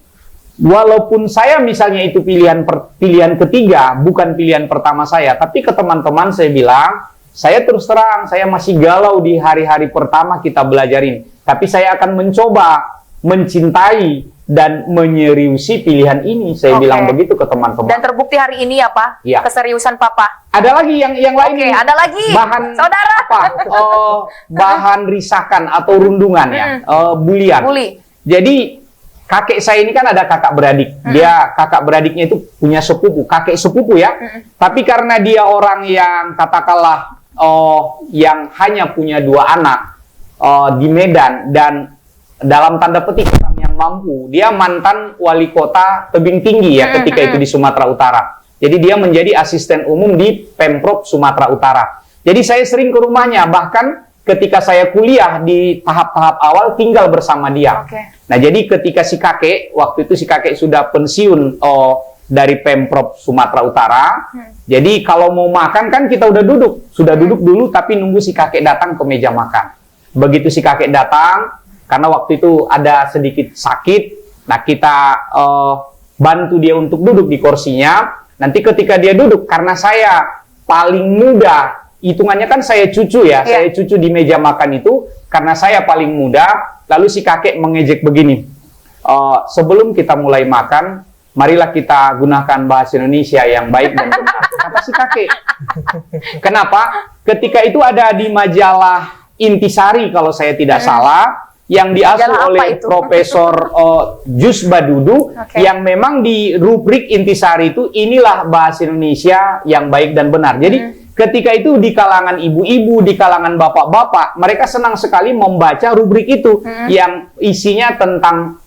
walaupun saya misalnya itu pilihan ketiga, bukan pilihan pertama saya, tapi ke teman-teman saya bilang, saya terus terang, saya masih galau di hari-hari pertama kita belajarin. Tapi saya akan mencoba mencintai dan menyeriusi pilihan ini. Saya bilang begitu ke teman-teman. Dan terbukti hari ini ya, Pak? Ya. Keseriusan Papa. Ada lagi yang lain. Oke, ada lagi. Bahan Saudara. apa? Bahan risakan atau rundungan ya. Bulian. Buli. Jadi kakek saya ini kan ada kakak beradik. Dia kakak beradiknya itu punya sepupu, kakek sepupu ya. Tapi karena dia orang yang katakanlah yang hanya punya 2 anak di Medan dan dalam tanda petik orang yang mampu, dia mantan wali kota Tebing Tinggi ya ketika itu di Sumatera Utara. Jadi dia menjadi asisten umum di Pemprov Sumatera Utara. Jadi saya sering ke rumahnya, bahkan ketika saya kuliah di tahap-tahap awal tinggal bersama dia. Nah, jadi ketika si kakek, waktu itu si kakek sudah pensiun dari Pemprov Sumatera Utara. Jadi kalau mau makan kan kita udah sudah duduk dulu tapi nunggu si kakek datang ke meja makan. Begitu si kakek datang, karena waktu itu ada sedikit sakit, nah kita bantu dia untuk duduk di kursinya. Nanti ketika dia duduk, karena saya paling muda, hitungannya kan saya cucu ya, saya cucu di meja makan itu, karena saya paling muda, lalu si kakek mengejek begini, sebelum kita mulai makan, marilah kita gunakan bahasa Indonesia yang baik dan benar, kata si kakek. Kenapa? Ketika itu ada di majalah Intisari kalau saya tidak salah, yang diasuh oleh Profesor Jus Badudu, yang memang di rubrik Intisari itu inilah bahasa Indonesia yang baik dan benar. Jadi ketika itu di kalangan ibu-ibu, di kalangan bapak-bapak, mereka senang sekali membaca rubrik itu yang isinya tentang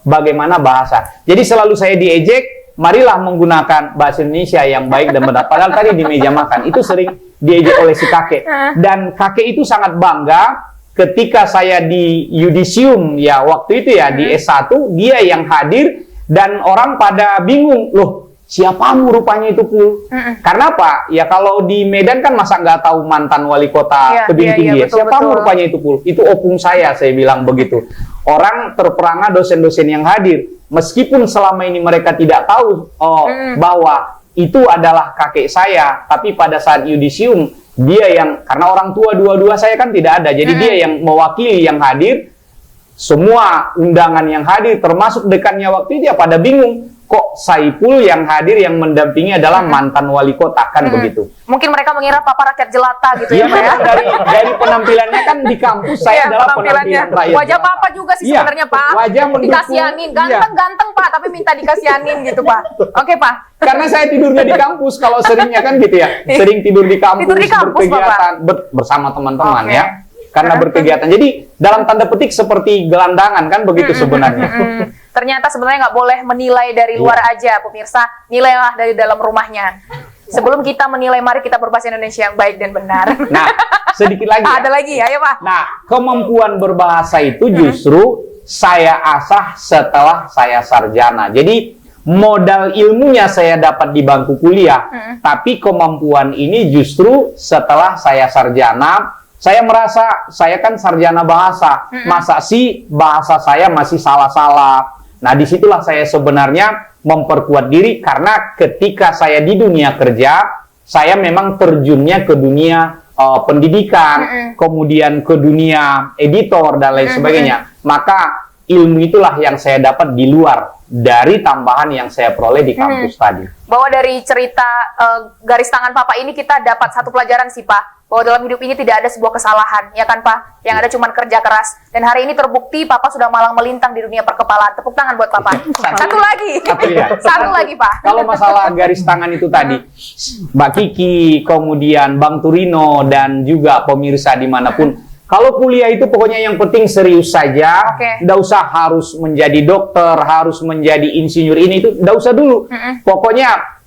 bagaimana bahasa. Jadi selalu saya diejek, marilah menggunakan bahasa Indonesia yang baik dan benar. Padahal tadi di meja makan itu sering diejek oleh si kakek. Dan kakek itu sangat bangga ketika saya di yudisium ya waktu itu ya di S1, dia yang hadir dan orang pada bingung, loh siapamu rupanya itu Pul? Karena apa? Ya kalau di Medan kan masa nggak tahu mantan wali kota Tebing Tinggi ya? Siapamu rupanya itu Pul? Itu opung saya bilang begitu. Orang terperangah dosen-dosen yang hadir, meskipun selama ini mereka tidak tahu bahwa itu adalah kakek saya, tapi pada saat yudisium dia yang, karena orang tua dua-dua saya kan tidak ada, jadi dia yang mewakili yang hadir. Semua undangan yang hadir termasuk dekannya waktu itu ya pada bingung, kok Saiful yang hadir yang mendampingi adalah mantan wali kota kan begitu. Mungkin mereka mengira Papa rakyat jelata gitu ya. Ya, dari penampilannya kan di kampus saya adalah penampilan rakyat. Wajah Papa juga sih sebenarnya Pak. Wajah mendukung. Dikasihanin, ganteng Pak, tapi minta dikasihanin gitu Pak. Oke Pak. Karena saya tidurnya di kampus, kalau seringnya kan gitu ya, sering tidur di kampus berkegiatan bersama teman-teman ya. Karena berkegiatan. Jadi dalam tanda petik seperti gelandangan kan begitu sebenarnya. Ternyata sebenarnya nggak boleh menilai dari luar aja, pemirsa. Nilailah dari dalam rumahnya. Sebelum kita menilai, mari kita berbahasa Indonesia yang baik dan benar. Nah, sedikit lagi. Ada lagi, ayo Pak. Nah, kemampuan berbahasa itu justru saya asah setelah saya sarjana. Jadi modal ilmunya saya dapat di bangku kuliah, tapi kemampuan ini justru setelah saya sarjana. Saya merasa, saya kan sarjana bahasa, masa sih bahasa saya masih salah-salah. Nah, disitulah saya sebenarnya memperkuat diri, karena ketika saya di dunia kerja, saya memang terjunnya ke dunia pendidikan, kemudian ke dunia editor, dan lain sebagainya. Maka ilmu itulah yang saya dapat di luar dari tambahan yang saya peroleh di kampus tadi. Bahwa dari cerita garis tangan Papa ini kita dapat satu pelajaran sih Pak, bahwa dalam hidup ini tidak ada sebuah kesalahan, ya kan Pak? Yang ada cuma kerja keras. Dan hari ini terbukti Papa sudah malang melintang di dunia perkepalaan. Tepuk tangan buat Papa. Satu lagi. Satu lagi Pak. Kalau masalah garis tangan itu tadi, Mbak Kiki, kemudian Bang Turino, dan juga pemirsa dimanapun, kalau kuliah itu pokoknya yang penting serius saja, nggak usah harus menjadi dokter, harus menjadi insinyur ini itu, nggak usah dulu. Pokoknya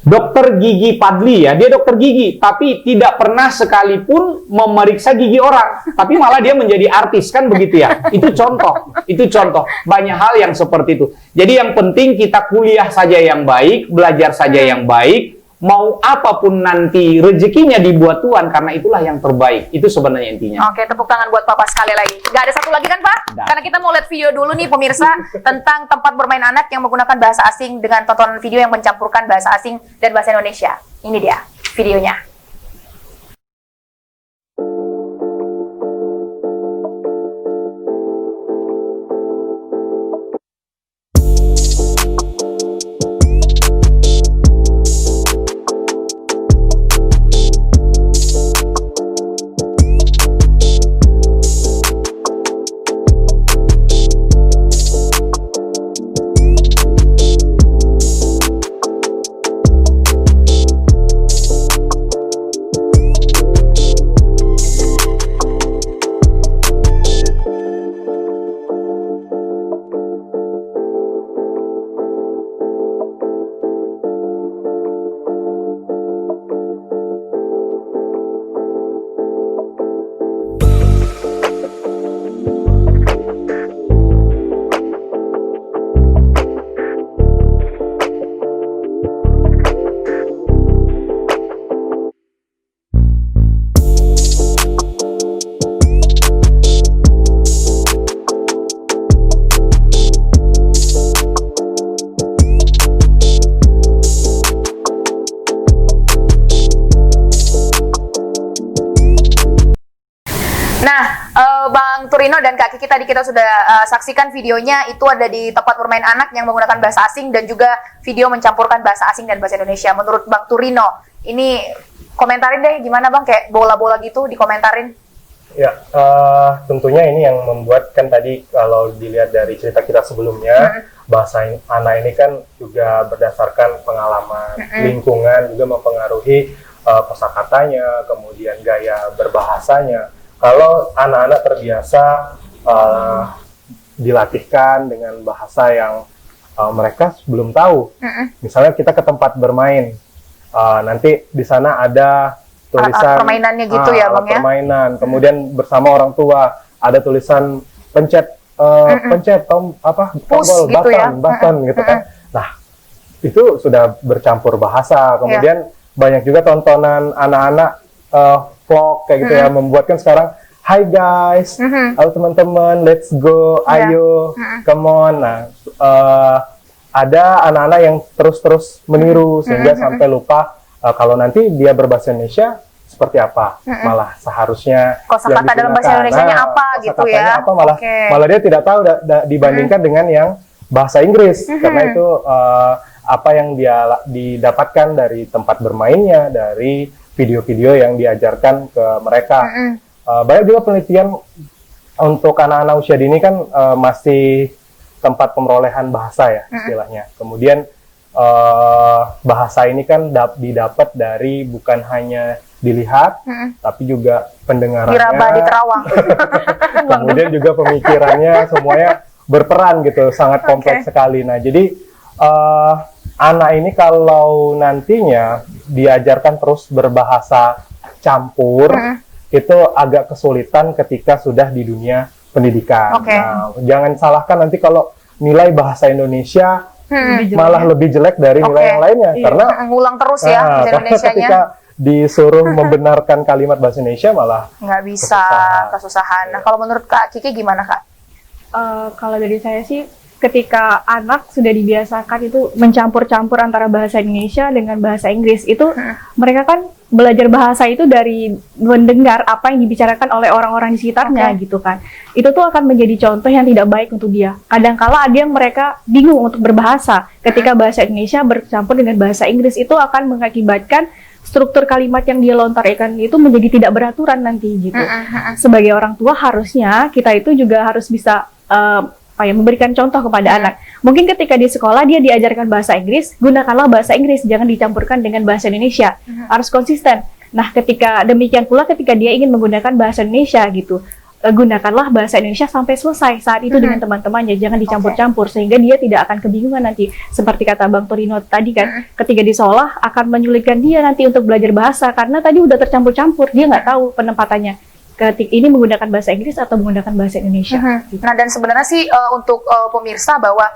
dokter gigi Padli ya, dia dokter gigi, tapi tidak pernah sekalipun memeriksa gigi orang, tapi malah dia menjadi artis, kan begitu ya? Itu contoh, banyak hal yang seperti itu. Jadi yang penting kita kuliah saja yang baik, belajar saja yang baik, mau apapun nanti rezekinya dibuat Tuhan, karena itulah yang terbaik. Itu sebenarnya intinya. Oke, tepuk tangan buat Papa sekali lagi. Gak ada satu lagi kan Pak? Karena kita mau lihat video dulu nih pemirsa tentang tempat bermain anak yang menggunakan bahasa asing dengan tontonan video yang mencampurkan bahasa asing dan bahasa Indonesia. Ini dia videonya. Bang Turino dan Kak Kiki tadi kita sudah saksikan videonya, itu ada di tempat bermain anak yang menggunakan bahasa asing dan juga video mencampurkan bahasa asing dan bahasa Indonesia. Menurut Bang Turino, ini komentarin deh gimana Bang, kayak bola-bola gitu dikomentarin. Ya, tentunya ini yang membuat kan tadi kalau dilihat dari cerita kita sebelumnya, bahasa anak ini kan juga berdasarkan pengalaman, lingkungan juga mempengaruhi kosakatanya, kemudian gaya berbahasanya. Kalau anak-anak terbiasa dilatihkan dengan bahasa yang mereka belum tahu, misalnya kita ke tempat bermain, nanti di sana ada tulisan permainannya gitu ya Bang ya. Permainan, kemudian bersama orang tua ada tulisan pencet tombol push, gitu button gitu kan. Nah, itu sudah bercampur bahasa. Kemudian banyak juga tontonan anak-anak vlog kayak gitu ya, membuatkan sekarang hi guys, halo teman-teman, let's go, ayo, come on. Nah, ada anak-anak yang terus meniru sehingga sampai lupa kalau nanti dia berbahasa Indonesia seperti apa, malah seharusnya kosakata dalam bahasa Indonesianya apa gitu ya. Apa, malah dia tidak tahu dibandingkan dengan yang bahasa Inggris, karena itu apa yang dia didapatkan dari tempat bermainnya, dari video-video yang diajarkan ke mereka. Banyak juga penelitian untuk anak-anak usia dini kan masih tempat pemrolehan bahasa ya istilahnya. Kemudian bahasa ini kan didapat dari bukan hanya dilihat, tapi juga pendengarannya, diraba di terawang. Kemudian juga pemikirannya semuanya berperan gitu, sangat kompleks sekali. Nah, jadi anak ini kalau nantinya diajarkan terus berbahasa campur, itu agak kesulitan ketika sudah di dunia pendidikan. Nah, jangan salahkan nanti kalau nilai bahasa Indonesia malah lebih jelek dari nilai yang lainnya, karena ngulang terus ya bahasa Indonesianya. Ketika disuruh membenarkan kalimat bahasa Indonesia malah nggak bisa, kesusahan. Nah, kalau menurut Kak Kiki gimana Kak? Kalau dari saya sih ketika anak sudah dibiasakan itu mencampur-campur antara bahasa Indonesia dengan bahasa Inggris, itu mereka kan belajar bahasa itu dari mendengar apa yang dibicarakan oleh orang-orang di sekitarnya gitu kan. Itu tuh akan menjadi contoh yang tidak baik untuk dia. Kadang-kala ada yang mereka bingung untuk berbahasa ketika bahasa Indonesia bercampur dengan bahasa Inggris, itu akan mengakibatkan struktur kalimat yang dia lontarkan itu menjadi tidak beraturan nanti gitu. Sebagai orang tua harusnya kita itu juga harus bisa memberikan contoh kepada anak. Mungkin ketika di sekolah dia diajarkan bahasa Inggris, gunakanlah bahasa Inggris, jangan dicampurkan dengan bahasa Indonesia. Harus konsisten. Nah, ketika demikian pula ketika dia ingin menggunakan bahasa Indonesia gitu, gunakanlah bahasa Indonesia sampai selesai saat itu dengan teman-temannya, jangan dicampur-campur sehingga dia tidak akan kebingungan nanti. Seperti kata Bang Torino tadi kan, ketika di sekolah akan menyulitkan dia nanti untuk belajar bahasa karena tadi udah tercampur-campur, dia nggak tahu penempatannya. Ketika ini menggunakan bahasa Inggris atau menggunakan bahasa Indonesia. Nah, dan sebenarnya sih untuk pemirsa bahwa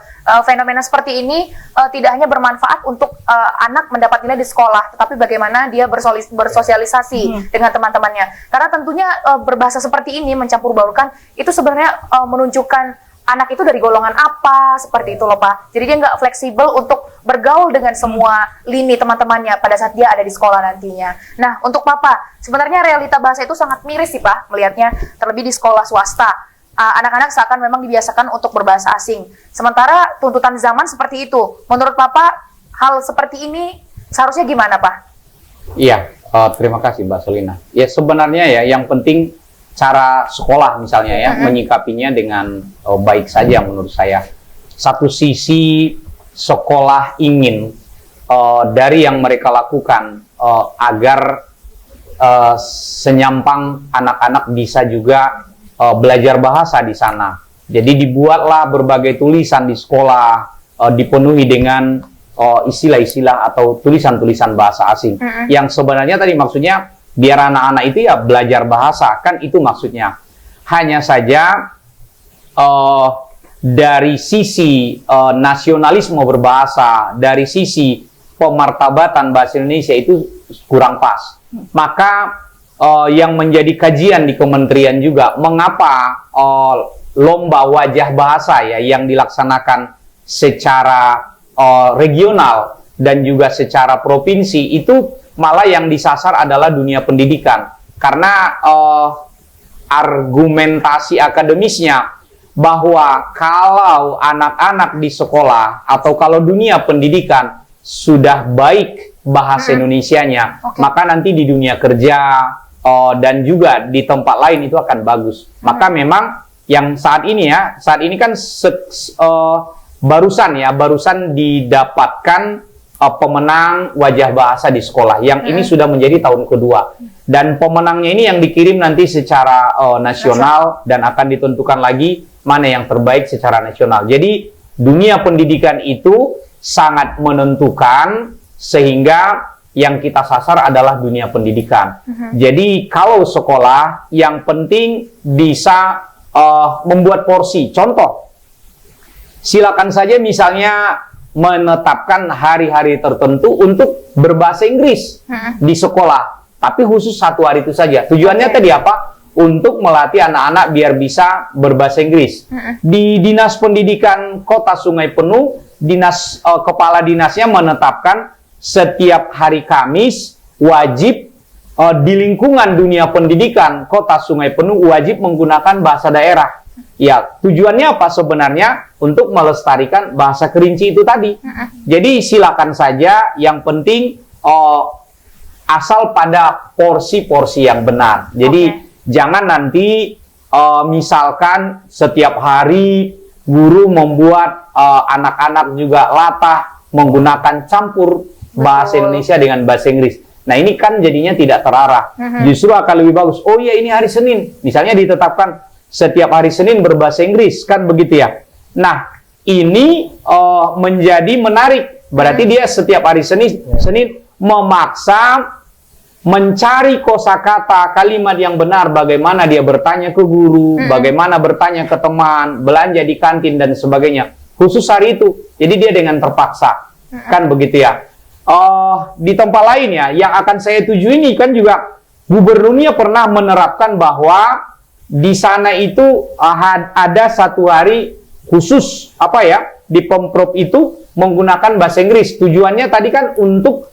fenomena seperti ini tidak hanya bermanfaat untuk anak mendapat nilai di sekolah, tetapi bagaimana dia bersosialisasi dengan teman-temannya. Karena tentunya berbahasa seperti ini mencampur baurkan itu sebenarnya menunjukkan anak itu dari golongan apa, seperti itu loh Pak. Jadi dia nggak fleksibel untuk bergaul dengan semua lini teman-temannya pada saat dia ada di sekolah nantinya. Nah, untuk Papa, sebenarnya realita bahasa itu sangat miris sih Pak, melihatnya terlebih di sekolah swasta. Anak-anak seakan memang dibiasakan untuk berbahasa asing. Sementara tuntutan zaman seperti itu. Menurut Papa, hal seperti ini seharusnya gimana Pak? Iya, terima kasih Mbak Selina. Ya sebenarnya ya yang penting cara sekolah misalnya ya menyikapinya dengan baik saja menurut saya. Satu sisi sekolah ingin dari yang mereka lakukan agar senyampang anak-anak bisa juga belajar bahasa di sana. Jadi dibuatlah berbagai tulisan di sekolah dipenuhi dengan istilah-istilah atau tulisan-tulisan bahasa asing yang sebenarnya tadi maksudnya biar anak-anak itu ya belajar bahasa, kan itu maksudnya. Hanya saja dari sisi nasionalisme berbahasa, dari sisi pemartabatan bahasa Indonesia itu kurang pas. Maka yang menjadi kajian di kementerian juga, mengapa lomba wajah bahasa ya yang dilaksanakan secara regional dan juga secara provinsi itu malah yang disasar adalah dunia pendidikan. Karena argumentasi akademisnya bahwa kalau anak-anak di sekolah atau kalau dunia pendidikan sudah baik bahasa Indonesianya, maka nanti di dunia kerja dan juga di tempat lain itu akan bagus. Maka memang yang saat ini kan barusan didapatkan pemenang wajah bahasa di sekolah yang ini sudah menjadi tahun kedua, dan pemenangnya ini yang dikirim nanti secara nasional dan akan ditentukan lagi mana yang terbaik secara nasional. Jadi dunia pendidikan itu sangat menentukan sehingga yang kita sasar adalah dunia pendidikan. Jadi kalau sekolah yang penting bisa membuat porsi. Contoh, silakan saja misalnya menetapkan hari-hari tertentu untuk berbahasa Inggris di sekolah, tapi khusus satu hari itu saja. Tujuannya tadi apa? Untuk melatih anak-anak biar bisa berbahasa Inggris. Di Dinas Pendidikan Kota Sungai Penuh, kepala dinasnya menetapkan setiap hari Kamis wajib di lingkungan dunia pendidikan Kota Sungai Penuh wajib menggunakan bahasa daerah. Ya, tujuannya apa sebenarnya? Untuk melestarikan bahasa Kerinci itu tadi. Jadi silakan saja, yang penting asal pada porsi-porsi yang benar. Jadi jangan nanti misalkan setiap hari guru membuat anak-anak juga latah menggunakan campur bahasa Indonesia dengan bahasa Inggris. Nah ini kan jadinya tidak terarah. Justru akan lebih bagus. Oh iya, ini hari Senin, misalnya ditetapkan setiap hari Senin berbahasa Inggris, kan begitu ya. Nah, ini menjadi menarik. Berarti dia setiap hari Senin memaksa mencari kosakata kalimat yang benar, bagaimana dia bertanya ke guru, bagaimana bertanya ke teman, belanja di kantin dan sebagainya. Khusus hari itu. Jadi dia dengan terpaksa. Kan begitu ya. Di tempat lain ya, yang akan saya tuju ini kan juga gubernurnya pernah menerapkan bahwa di sana itu ada satu hari khusus apa ya di Pemprov itu menggunakan bahasa Inggris. Tujuannya tadi kan untuk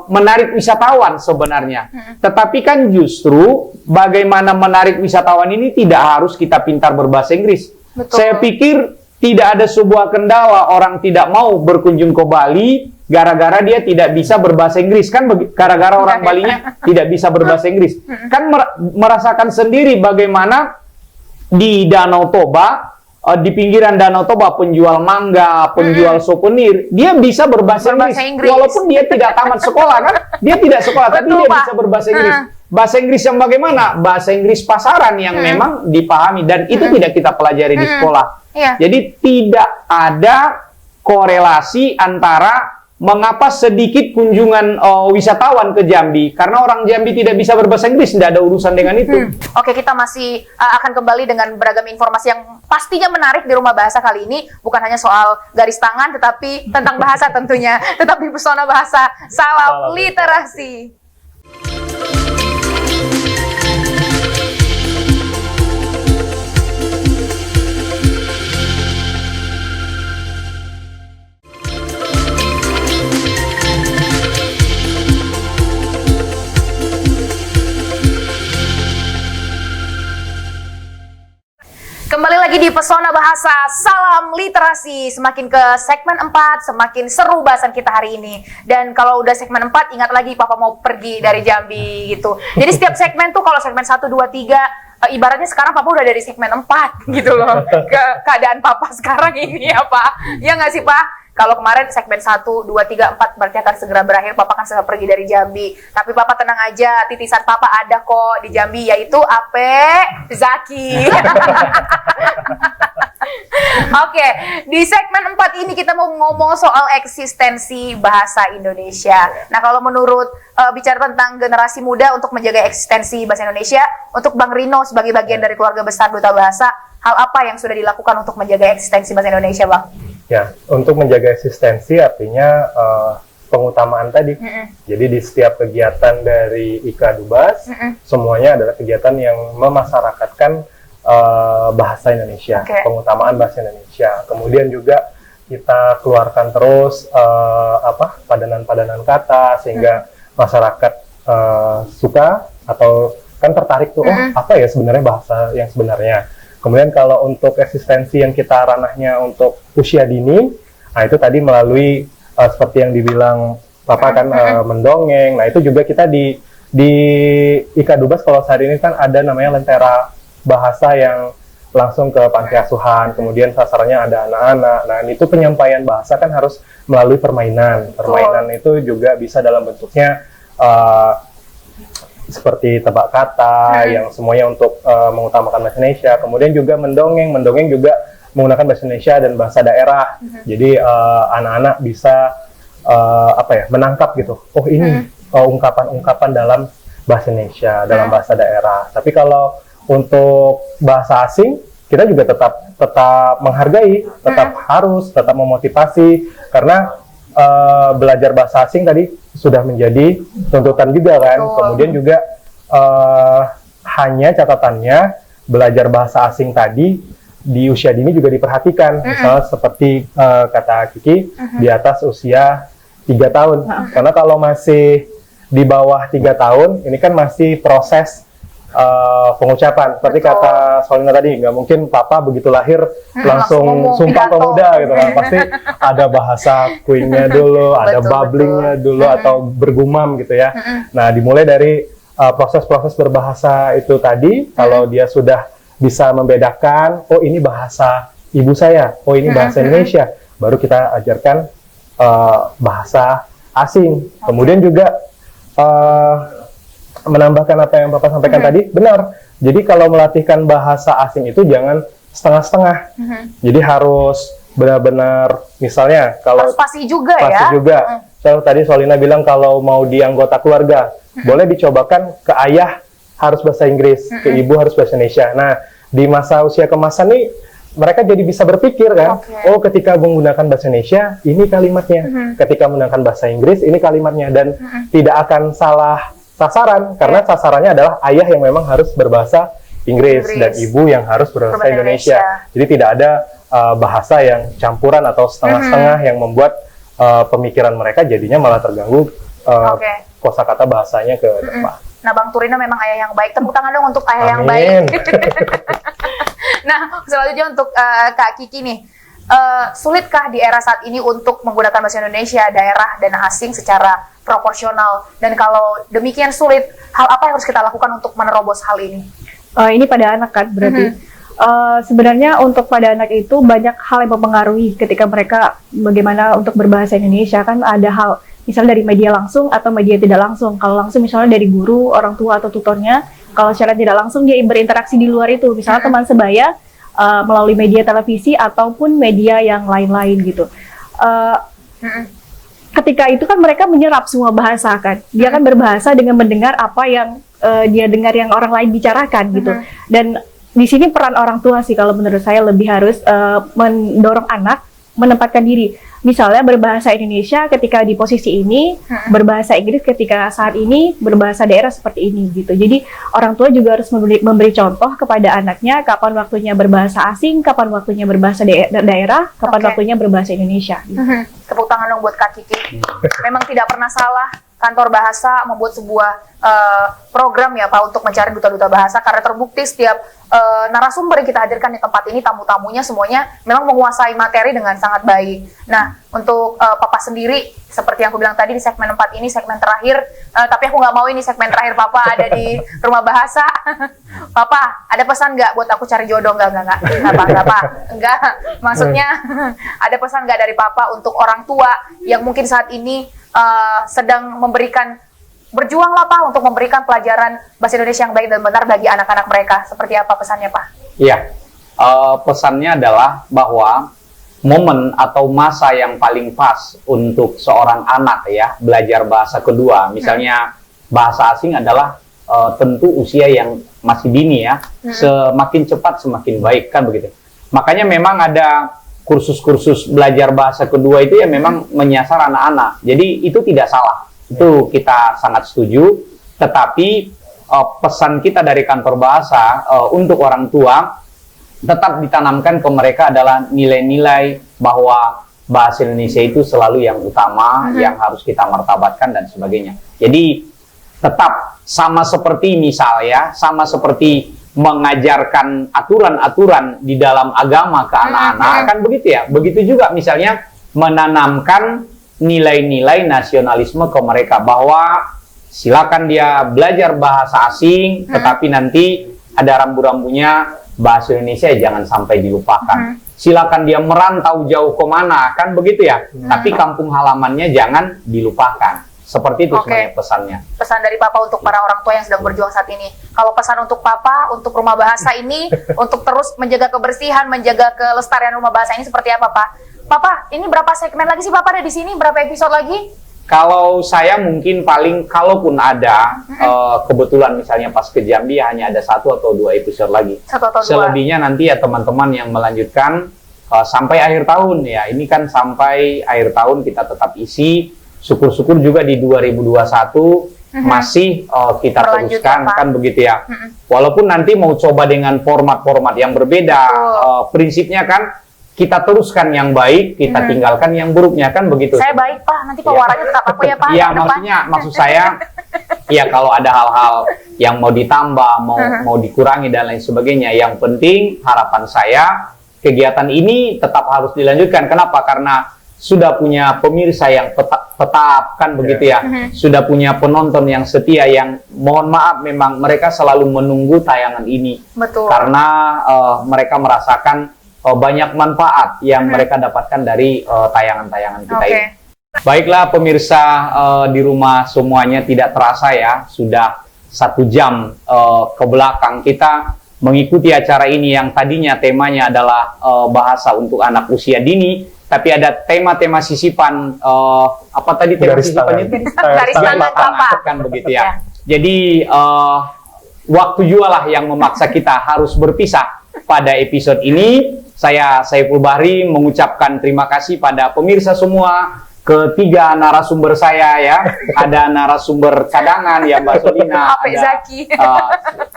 menarik wisatawan sebenarnya. Tetapi kan justru bagaimana menarik wisatawan ini tidak harus kita pintar berbahasa Inggris. Betul. Saya pikir tidak ada sebuah kendala orang tidak mau berkunjung ke Bali gara-gara dia tidak bisa berbahasa Inggris. Kan gara-gara orang Balinya tidak bisa berbahasa Inggris. Kan merasakan sendiri bagaimana di Danau Toba, di pinggiran Danau Toba, penjual mangga, penjual souvenir, dia bisa berbahasa Inggris. Walaupun dia tidak tamat sekolah kan, dia tidak sekolah, tapi dia bisa berbahasa Inggris. Bahasa Inggris yang bagaimana? Bahasa Inggris pasaran yang memang dipahami, dan itu tidak kita pelajari di sekolah. Jadi tidak ada korelasi antara mengapa sedikit kunjungan wisatawan ke Jambi, karena orang Jambi tidak bisa berbahasa Inggris, tidak ada urusan dengan itu. Oke, kita masih akan kembali dengan beragam informasi yang pastinya menarik di Rumah Bahasa kali ini. Bukan hanya soal garis tangan, tetapi tentang bahasa tentunya. Tetap di Pesona Bahasa. Salam literasi. Kembali lagi di Pesona Bahasa, salam literasi. Semakin ke segmen 4, semakin seru bahasan kita hari ini. Dan kalau udah segmen 4, ingat lagi Papa mau pergi dari Jambi gitu. Jadi setiap segmen tuh, kalau segmen 1, 2, 3, ibaratnya sekarang Papa udah dari segmen 4 gitu loh. Keadaan Papa sekarang ini ya Pak. Ya nggak sih Pak? Kalau kemarin segmen 1, 2, 3, 4 berarti akan segera berakhir, Papa akan segera pergi dari Jambi. Tapi Papa tenang aja, titisan Papa ada kok di Jambi, yaitu Ape Zaki. Oke, di segmen 4 ini kita mau ngomong soal eksistensi bahasa Indonesia. Nah, kalau menurut bicara tentang generasi muda untuk menjaga eksistensi bahasa Indonesia, untuk Bang Rino sebagai bagian dari keluarga besar Duta Bahasa, hal apa yang sudah dilakukan untuk menjaga eksistensi bahasa Indonesia, Bang? Ya, untuk menjaga eksistensi artinya pengutamaan tadi. Jadi di setiap kegiatan dari IKA Dubas, semuanya adalah kegiatan yang memasyarakatkan bahasa Indonesia, pengutamaan bahasa Indonesia. Kemudian juga kita keluarkan terus padanan-padanan kata sehingga masyarakat suka atau kan tertarik tuh, apa ya sebenarnya bahasa yang sebenarnya. Kemudian kalau untuk eksistensi yang kita ranahnya untuk usia dini, nah itu tadi melalui seperti yang dibilang Bapak kan mendongeng. Nah itu juga kita di IKA Dubas kalau saat ini kan ada namanya lentera bahasa yang langsung ke panti asuhan, kemudian sasarannya ada anak-anak. Nah itu penyampaian bahasa kan harus melalui permainan. Permainan itu juga bisa dalam bentuknya seperti tebak kata yang semuanya untuk mengutamakan bahasa Indonesia. Kemudian juga mendongeng juga menggunakan bahasa Indonesia dan bahasa daerah. Jadi anak-anak bisa menangkap gitu. Oh ini ungkapan-ungkapan dalam bahasa Indonesia, dalam bahasa daerah. Tapi kalau untuk bahasa asing kita juga tetap menghargai, tetap memotivasi karena belajar bahasa asing tadi sudah menjadi tuntutan juga kan. Kemudian juga hanya catatannya belajar bahasa asing tadi di usia dini juga diperhatikan. Misalnya seperti kata Kiki di atas usia 3 tahun. Karena kalau masih di bawah 3 tahun ini kan masih proses pengucapan. Seperti kata Solina tadi, nggak mungkin Papa begitu lahir langsung sumpah pemuda gitu kan. Pasti ada bahasa kuingnya dulu, ada babblingnya dulu atau bergumam gitu ya. Nah dimulai dari proses-proses berbahasa itu tadi, kalau dia sudah bisa membedakan, oh ini bahasa ibu saya, oh ini bahasa Indonesia, baru kita ajarkan bahasa asing. Kemudian juga menambahkan apa yang Bapak sampaikan tadi, benar. Jadi kalau melatihkan bahasa asing itu jangan setengah-setengah. Jadi harus benar-benar, misalnya kalau harus pasti juga pasti juga. So, tadi Solina bilang kalau mau di anggota keluarga, boleh dicobakan ke ayah harus bahasa Inggris, ke ibu harus bahasa Indonesia. Nah, di masa usia kemasan nih mereka jadi bisa berpikir kan, oh ketika menggunakan bahasa Indonesia ini kalimatnya, ketika menggunakan bahasa Inggris ini kalimatnya, dan tidak akan salah sasaran karena sasarannya adalah ayah yang memang harus berbahasa Inggris dan ibu yang harus berbahasa Indonesia. Jadi tidak ada bahasa yang campuran atau setengah-setengah yang membuat pemikiran mereka jadinya malah terganggu kosakata bahasanya ke depan. Nah, Bang Turino memang ayah yang baik. Tepuk tangan dong untuk ayah yang Amin. baik. Nah, selanjutnya untuk Kak Kiki nih. Sulitkah di era saat ini untuk menggunakan bahasa Indonesia daerah dan asing secara proporsional? Dan kalau demikian sulit, hal apa yang harus kita lakukan untuk menerobos hal ini? Ini pada anak kan berarti. Sebenarnya untuk pada anak itu banyak hal yang mempengaruhi ketika mereka bagaimana untuk berbahasa Indonesia. Kan ada hal misalnya dari media langsung atau media tidak langsung. Kalau langsung misalnya dari guru, orang tua atau tutornya. Kalau secara tidak langsung dia berinteraksi di luar itu. Misalnya teman sebaya melalui media televisi ataupun media yang lain-lain gitu. Ketika itu kan mereka menyerap semua bahasa kan. Dia kan berbahasa dengan mendengar apa yang dia dengar yang orang lain bicarakan gitu. Dan di sini peran orang tua sih kalau menurut saya lebih harus mendorong anak menempatkan diri. Misalnya berbahasa Indonesia ketika di posisi ini, berbahasa Inggris ketika saat ini, berbahasa daerah seperti ini gitu. Jadi orang tua juga harus memberi contoh kepada anaknya kapan waktunya berbahasa asing, kapan waktunya berbahasa daerah, kapan waktunya berbahasa Indonesia. Gitu. Tepuk tangan dong buat Kak Kiki. Memang tidak pernah salah kantor bahasa membuat sebuah program ya Pak untuk mencari duta-duta bahasa, karena terbukti setiap narasumber yang kita hadirkan di tempat ini, tamu-tamunya semuanya memang menguasai materi dengan sangat baik. Nah, untuk Papa sendiri, seperti yang aku bilang tadi di segmen 4 ini, segmen terakhir, tapi aku nggak mau ini segmen terakhir Papa ada di rumah bahasa. Papa, ada pesan nggak buat aku cari jodoh? Enggak. Maksudnya, ada pesan nggak dari Papa untuk orang tua yang mungkin saat ini sedang berjuanglah Pak untuk memberikan pelajaran bahasa Indonesia yang baik dan benar bagi anak-anak mereka. Seperti apa pesannya Pak? Iya, pesannya adalah bahwa momen atau masa yang paling pas untuk seorang anak ya belajar bahasa kedua, misalnya bahasa asing adalah tentu usia yang masih dini ya, semakin cepat semakin baik kan begitu. Makanya memang ada kursus-kursus belajar bahasa kedua itu ya memang menyasar anak-anak. Jadi itu tidak salah. Itu kita sangat setuju, tetapi pesan kita dari kantor bahasa untuk orang tua tetap ditanamkan ke mereka adalah nilai-nilai bahwa bahasa Indonesia itu selalu yang utama, yang harus kita martabatkan dan sebagainya. Jadi tetap sama seperti misalnya, sama seperti mengajarkan aturan-aturan di dalam agama ke anak-anak, kan begitu ya. Begitu juga misalnya menanamkan nilai-nilai nasionalisme ke mereka, bahwa silakan dia belajar bahasa asing, tetapi nanti ada rambu-rambunya, bahasa Indonesia jangan sampai dilupakan. Silakan dia merantau jauh kemana, kan begitu ya, tapi kampung halamannya jangan dilupakan. Seperti itu sebenarnya pesannya. Pesan dari Papa untuk para orang tua yang sedang berjuang saat ini. Kalau pesan untuk Papa, untuk rumah bahasa ini, untuk terus menjaga kebersihan, menjaga kelestarian rumah bahasa ini seperti apa Pak? Papa, ini berapa segmen lagi sih Papa ada di sini? Berapa episode lagi? Kalau saya mungkin paling, kalaupun ada, kebetulan misalnya pas ke Jambi hanya ada 1 atau 2 episode lagi. 1 atau 2. Selebihnya nanti ya teman-teman yang melanjutkan sampai akhir tahun ya. Ini kan sampai akhir tahun kita tetap isi. Syukur-syukur juga di 2021 masih kita teruskan, kan begitu ya. Walaupun nanti mau coba dengan format-format yang berbeda, prinsipnya kan kita teruskan yang baik, kita tinggalkan yang buruknya, kan begitu. Saya baik Pak, nanti pewarnanya tetap aku ya Pak. Iya, maksud saya, ya kalau ada hal-hal yang mau ditambah, mau dikurangi dan lain sebagainya, yang penting harapan saya kegiatan ini tetap harus dilanjutkan. Kenapa? Karena sudah punya pemirsa yang tetap kan begitu ya, sudah punya penonton yang setia, yang mohon maaf memang mereka selalu menunggu tayangan ini. Betul. Karena mereka merasakan banyak manfaat yang mereka dapatkan dari tayangan-tayangan kita ini. Baiklah pemirsa di rumah semuanya, tidak terasa ya sudah 1 jam ke belakang kita mengikuti acara ini yang tadinya temanya adalah bahasa untuk anak usia dini. Tapi ada tema-tema sisipan, apa tadi tema sisipannya itu? Garis tangan Papa. Kan begitu ya. Jadi waktu jualah yang memaksa kita harus berpisah pada episode ini. Saya Saiful Bahri mengucapkan terima kasih pada pemirsa semua, ketiga narasumber saya ya. Ada narasumber cadangan ya Mbak Solina,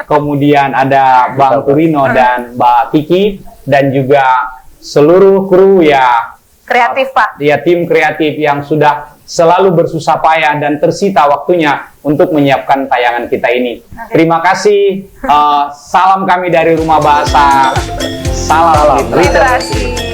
kemudian ada Bang Turino dan Mbak Kiki, dan juga seluruh kru ya, Kreatif, Pak. ya tim kreatif yang sudah selalu bersusah payah dan tersita waktunya untuk menyiapkan tayangan kita ini. Terima kasih. Salam kami dari Rumah Bahasa. Salam literasi.